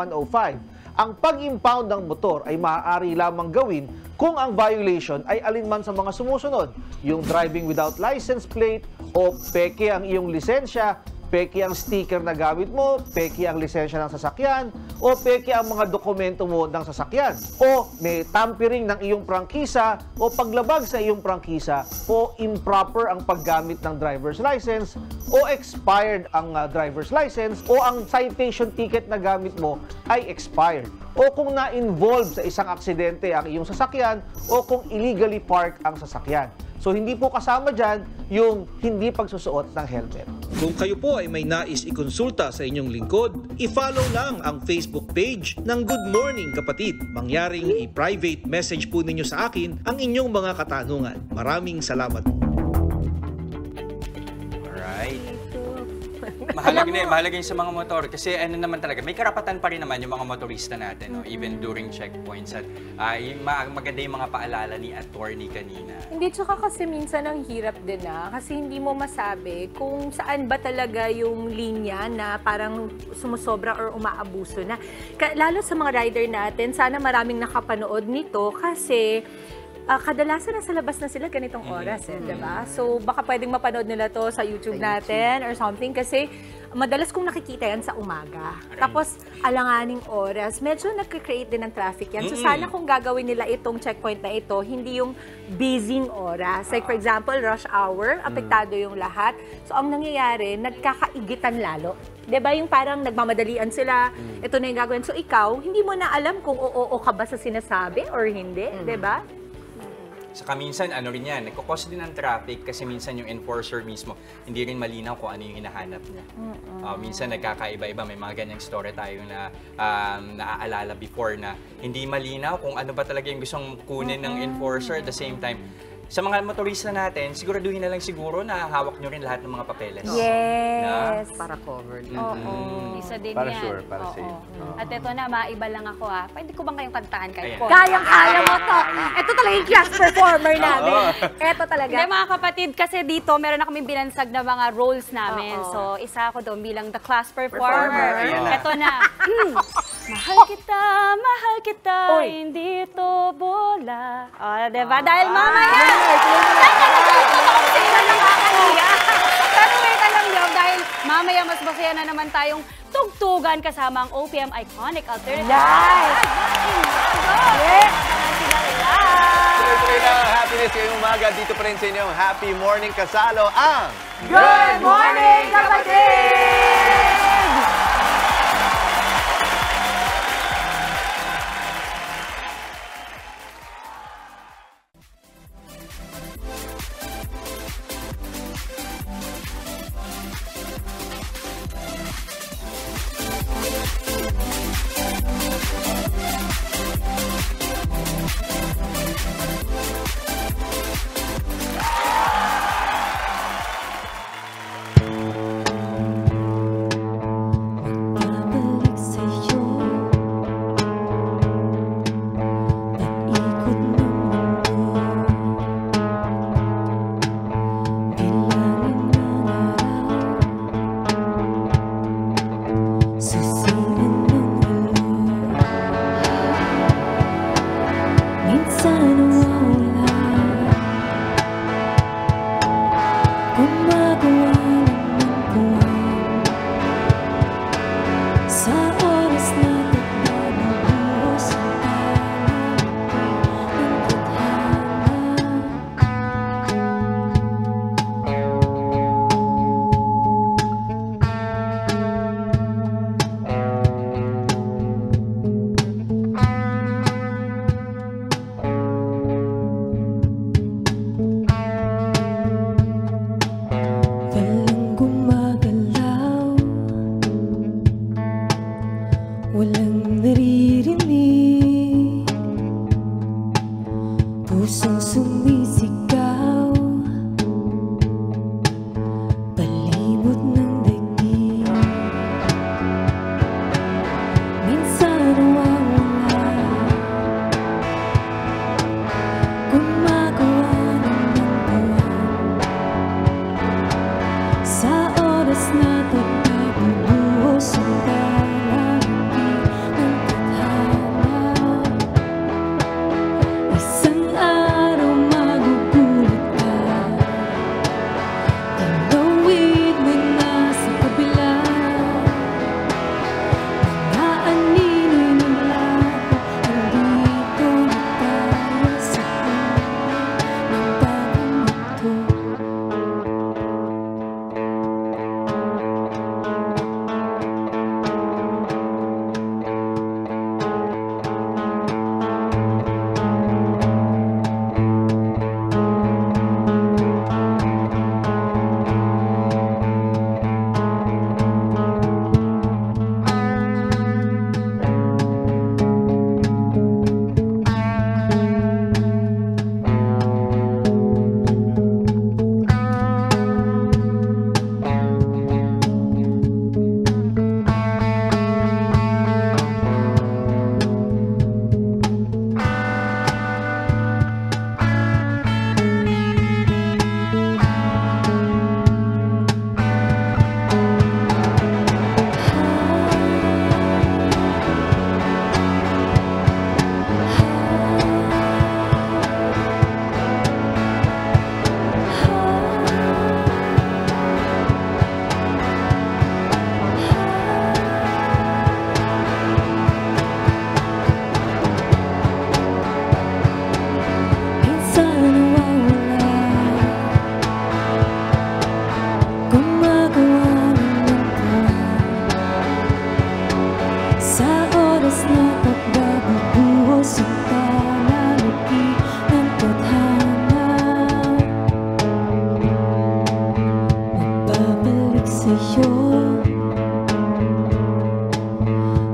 ang pag-impound ng motor ay maaari lamang gawin kung ang violation ay alinman sa mga sumusunod, yung driving without license plate o peke ang iyong lisensya, peke ang sticker na gamit mo, peke ang lisensya ng sasakyan, o peke ang mga dokumento mo ng sasakyan, o may tampering ng iyong prangkisa, o paglabag sa iyong prangkisa, o improper ang paggamit ng driver's license, o expired ang driver's license, o ang citation ticket na gamit mo ay expired, o kung na-involve sa isang aksidente ang iyong sasakyan, o kung illegally park ang sasakyan. So, hindi po kasama dyan yung hindi pagsusuot ng helmet. Kung kayo po ay may nais ikonsulta sa inyong lingkod, i-follow lang ang Facebook page ng Good Morning Kapatid. Mangyaring i-private message po ninyo sa akin ang inyong mga katanungan. Maraming salamat. Alright. Mahalaga yun sa mga motor kasi ano naman talaga, may karapatan pa rin naman yung mga motorista natin, no? Even during checkpoints. At maganda yung mga paalala ni attorney kanina. Hindi, tsaka kasi minsan ang hirap din kasi hindi mo masabi kung saan ba talaga yung linya na parang sumusobra or umaabuso na. Lalo sa mga rider natin, sana maraming nakapanood nito kasi kadalasan nasa labas na sila ganitong oras, diba? So, baka pwedeng mapanood nila to sa YouTube natin or something kasi madalas kong nakikita yan sa umaga. Tapos, alanganing oras. Medyo nagka-create din ng traffic yan. So, sana kung gagawin nila itong checkpoint na ito, hindi yung busy oras. Like, for example, rush hour, apektado yung lahat. So, ang nangyayari, nagkakaigitan lalo. Diba yung parang nagmamadalian sila, ito na yung gagawin. So, ikaw, hindi mo na alam kung oo ka ba sa sinasabi or hindi, diba? Saka minsan, ano rin yan, nagkukos din ng traffic kasi minsan yung enforcer mismo, hindi rin malinaw kung ano yung hinahanap niya. Minsan nagkakaiba-iba, may mga ganyang story tayo na naaalala before na hindi malinaw kung ano ba talaga yung gustong kunin ng enforcer. At the same time, sa mga motorista natin, siguraduhin na lang siguro na hawak nyo rin lahat ng mga papeles. Yes! Para covered. Isa din Para yan. sure, para safe. At ito na, maiba lang ako Pwede ko bang kayong kantaan kahit po? Kayang-kaya mo to! Ito talaga yung class performer namin. Ito talaga. Hindi mga kapatid, kasi dito meron na kaming binansag na mga roles namin. So, isa ako doon bilang the class performer. Ito na. Mahal kita, hindi to bola. Diba? Dahil mamaya, pero wait lang yun, dahil mamaya mas masaya na naman tayong tugtugan kasama ang OPM Iconic Alternative. Nice! Tuloy-tuloy lang ang happiness ngayong umaga. Dito pa rin sa inyong Happy Morning Kasalo ang Good Morning, Kapatid!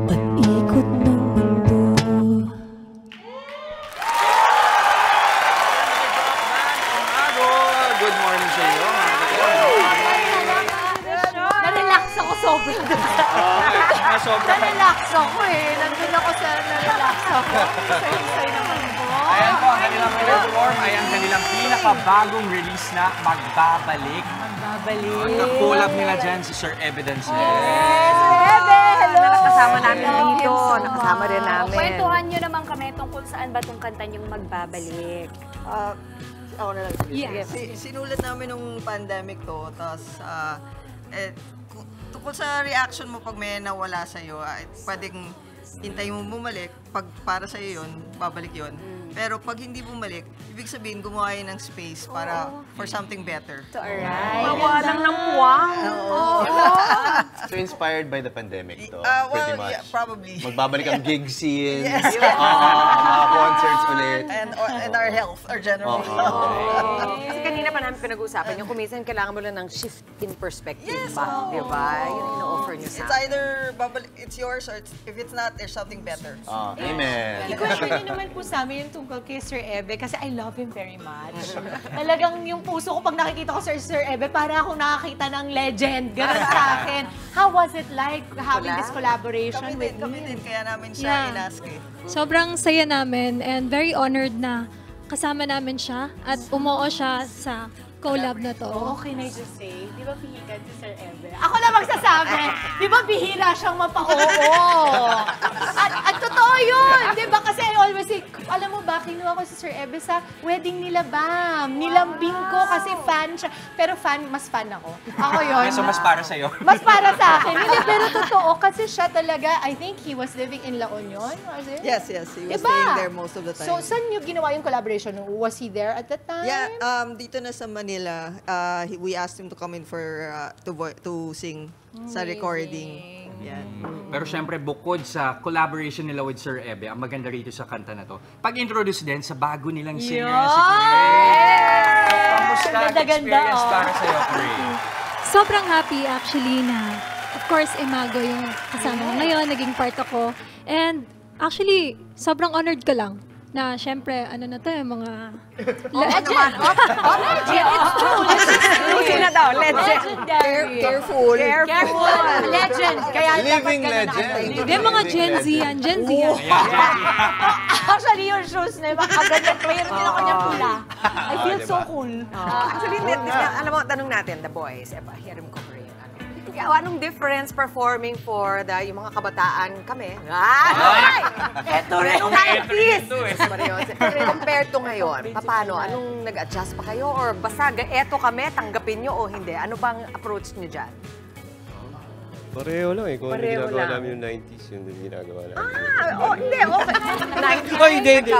Pag-ikot ng mundo. Good morning sa iyo. Na-relax ako sobra. Na-relax ako eh. Nandun ako sa na-relax ako. Say naman po. Ayan po, ang kanilang perform ay ang kanilang pinakabagong release na Magbabalik. Nag-collab nila dyan si Sir Evidence. Yes! Ebe! Hello! Nakasama namin dito. Nakasama rin namin. Kwentuhan nyo naman kami tungkol saan ba itong kanta yung Magbabalik. Ako na lang. Yes. Sinulat namin nung pandemic to, tapos tungkol sa reaction mo pag may nawala sa'yo, pwedeng hintayin mo bumalik. Pag para sa'yo yun, babalik yun. Pero pag hindi bumalik, ibig sabihin gumawa yun ng space para for something better. To arrive. Mawalan ng puwang. So inspired by the pandemic to, Well, pretty much. yeah, probably. Magbabalik ang gig scene, Yes. mga concerts ulit. And our health, our general Kasi kanina pa namin pinag-uusapan yung kuminsan kailangan mo lang ng shift in perspective ba? Di ba? Yun yung ino-offer nyo sa It's either it's yours or if it's not, there's something better. Amen. I-question niyo naman po sa amin yung tungkol kay Sir Ebe kasi I love him very much. Talagang yung puso ko pag nakikita ko Sir Ebe, para akong nakakita ng legend. Ganun sa akin. How was it like having this collaboration with Kami him? din, kaya namin siya Yeah. inask eh. Sobrang saya namin and very honored na kasama namin siya at umuo siya sa collab na to. Oh, can I just say, di ba pihikan si Sir Ebe? Ako na magsasabi, di ba bihira siyang mapa-oo? At totoo yun, di ba? Kasi I always say, alam mo ba, kinuha ko si Sir Ebe sa wedding nila Bam. Nilambing ko kasi fan siya. Pero mas fan ako. Ako yun. So mas para sa'yo. Mas para sa akin. Hindi, pero totoo kasi siya talaga, I think he was living in La Union, was it? Yes, yes. He was Diba? staying there most of the time. So, saan niyo ginawa yung collaboration? Was he there at that time? Yeah, dito na sa Manila, we asked him to come in for to sing sa recording. Yan. Pero syempre, bukod sa collaboration nila with Sir Ebe, ang maganda rito sa kanta na to, pag-introduce din sa bago nilang singer na si Craig. Kamusta ang experience para sa'yo, Craig? Sobrang happy actually na, of course, Imago yung kasama ko ngayon, naging part ako. And actually, sobrang honored ko lang na syempre, ano na to, yung mga... Legend! It's true! Legend na daw, legend. Careful. Careful. Legend. Kaya Living legend. Hindi, mga Gen Z yan. Gen Z yan. Actually, yung shoes na yung makaganyan. Mayroon din ako niyang pula. I feel so cool. Actually, alam mo, tanong natin, the boys, hear him cover yung ano. Anong difference performing for yung mga kabataan kami? Ay! Eto rin! Yung 90s! Compared to ngayon, paano? Anong nag-adjust pa kayo? Or basta eto kami, tanggapin nyo o hindi? Ano bang approach nyo dyan? Pareho lang eh. Kung ano Pareho ginagawa lang. namin yung 90s, yun din ginagawa namin. Hindi, okay. 90s. Ay, hindi.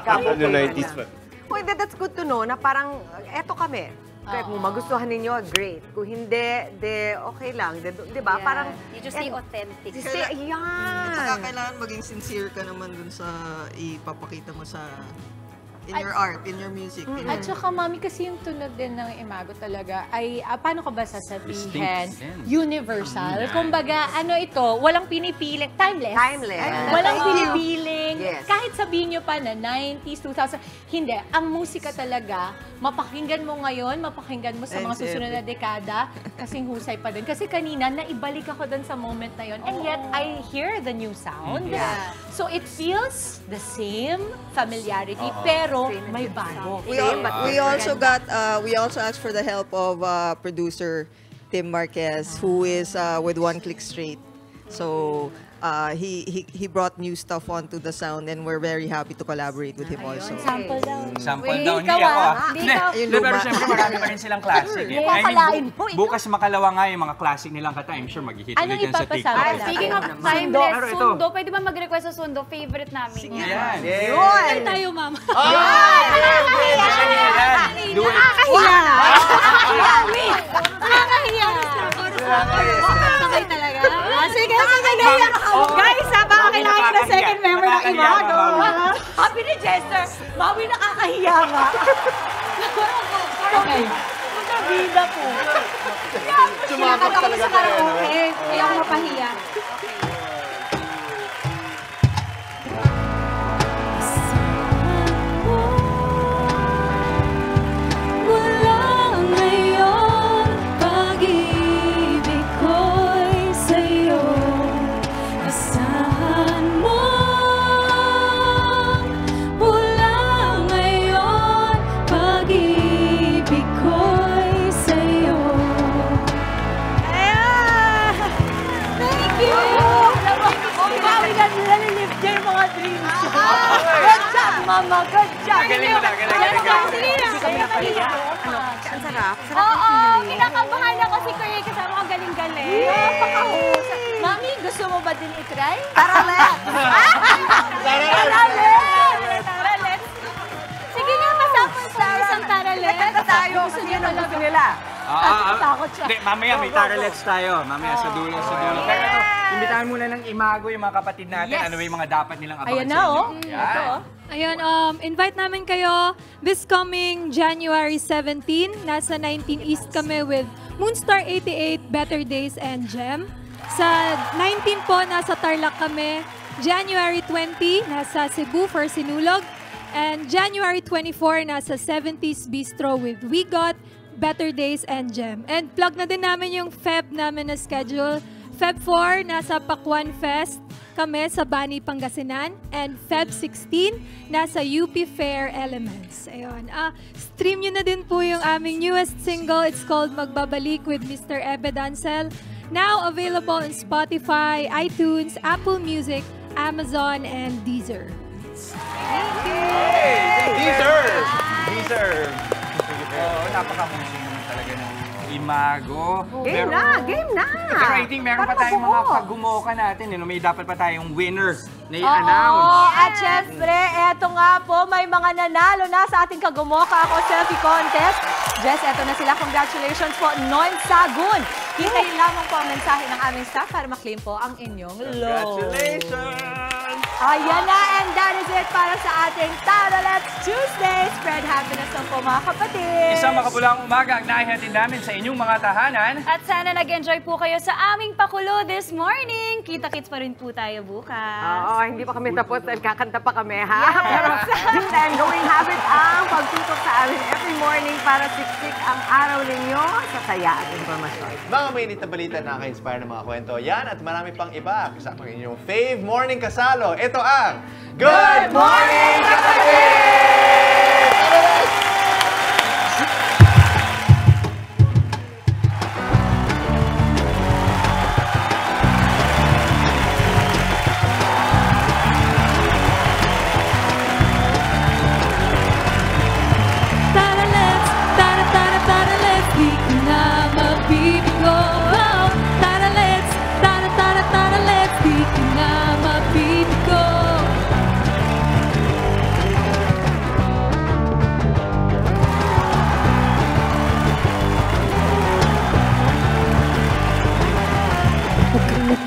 Ano 90s pa. Oh, that's good to know na parang eto kami. Kaya kung magustuhan ninyo, great. Kung hindi, okay lang. Di ba? Yeah. Parang... You just stay authentic. At saka kailangan maging sincere ka naman dun sa ipapakita mo sa in your art, in your music. At saka, mami, kasi yung tunod din ng Imago talaga ay, paano ka ba sasabihin? Universal. Kumbaga, ano ito, walang pinipiling, timeless. Timeless. Walang Thank you. pinipiling. Yes. Kahit sabihin nyo pa na 90s, 2000, hindi. Ang musika talaga, mapakinggan mo ngayon, mapakinggan mo sa mga susunod na dekada, kasing husay pa din. Kasi kanina, naibalik ako dun sa moment na yon, and yet, I hear the new sound. Yeah. So, it feels the same familiarity, pero may bago. We also asked for the help of producer Tim Marquez, who is with One Click Straight. So he brought new stuff onto the sound, and we're very happy to collaborate with him also. Sample daw. Sample daw, hindi ako ah. Yung Pero luma. syempre marami pa rin silang classic. Yes. Kakalain mo, ikaw. Bukas makalawa nga yung mga classic nilang kata. I'm sure mag-hit Anong ulit yan sa ipapasama TikTok. natin? Speaking of Pero timeless, ito. Sundo. Pwede ba mag-request sa Sundo? Favorite namin. Yan. Yun! Tayo, mama. Do it. Nakakahiya! Nakakahiya. Sakay talaga. Sige, sige. Guys, baka kailangan nyo ng second member ng Imago. Happy ni Jester. Mami, nakakahiya nga. Okay. bida ko. Sumapak talaga tayo, no? Kaya ako mapahiya. Mama, good job! Galing mo na, galing. Ang sarap. Oo, kinakabahan ako si Kuya kasama ang galing-galing. Napakahusay. Mami, gusto mo ba din itry? Tara, let's! Let's! Sige nga, masapon sa isang taralet. Nagkanta tayo. Gusto niya ng gusto nila. Takot siya. Hindi, mamaya may taralets tayo. Mamaya sa dulo. Pero imbitahan muna ng Imago yung mga kapatid natin. Ano ba yung mga dapat nilang abangan Ayan sa na, inyo? oh. Yan. Ayun, invite namin kayo this coming January 17. Nasa 19 East kami with Moonstar 88, Better Days, and Gem. Sa 19 po, nasa Tarlac kami. January 20, nasa Cebu for Sinulog. And January 24, nasa 70s Bistro with We Got, Better Days, and Gem. And plug na din namin yung Feb namin na schedule. Feb 4, nasa Pakwan Fest kami sa Bani, Pangasinan. And Feb 16, nasa UP Fair Elements. Ayun. Stream nyo na din po yung aming newest single. It's called Magbabalik with Mr. Ebe Dancel. Now available on Spotify, iTunes, Apple Music, Amazon, and Deezer. Thank you! Deserve! Oo, napaka-musing naman talaga ng Imago. Game na! Pero I think meron pa tayong mga pag-gumoka natin. May dapat pa tayong winner na i-announce. Oo, at syempre, eto nga po, may mga nanalo na sa ating Kagumoka Ako Selfie Contest. Jess, eto na sila. Congratulations po, Non Sagun. Hintayin lamang po ang mensahe ng aming staff para maklaim po ang inyong loan. Congratulations! Ayan na, and that is it para sa ating Taralets Tuesday. Spread happiness lang po mga kapatid. Isang makapulang umaga ang naihatid namin sa inyong mga tahanan. At sana nag-enjoy po kayo sa aming pakulo this morning. Kita-kits pa rin po tayo bukas. Oo, hindi pa kami tapos dahil kakanta pa kami, ha? Pero yun din, gawing habit ang pagtutok sa amin every morning para siksik ang araw ninyo sa saya at informasyon. Mga mainit na balita na nakaka-inspire ng mga kwento. Yan at marami pang iba. Kasama ang inyong fave morning kasalo. Ito ang Good Morning Kapatid!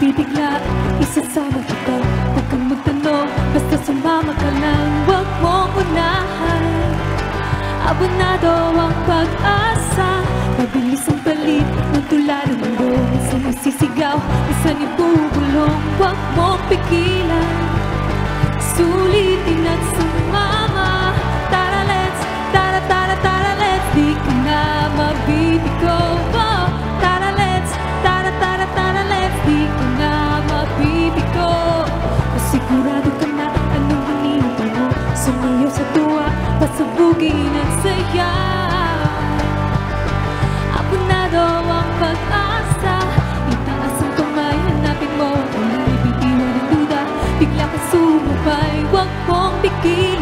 Bibigla, isasama kita. Huwag kang magtanong, basta sumama ka lang. Huwag mong unahan. Abonado ang pag-asa. Mabilis ang palit ng tula ng mundo. Minsan nagsisigaw, minsan ibubulong. Huwag mong pigilan. Sulitin at sumama. Tara let's, tara tara tara let's. Di ka na mabibigo. Tara let's, tara tara tara let's. Di ka na mabibigo. Masigurado ka na anong hinihintay mo. Sumayaw sa tuwa, pasabugin at saya. Abonado ang pag-asa. Itaas ang kamay, hanapin mo. Wala ibitiwan ng duda. Bigla ka sumabay, huwag mong bigyan.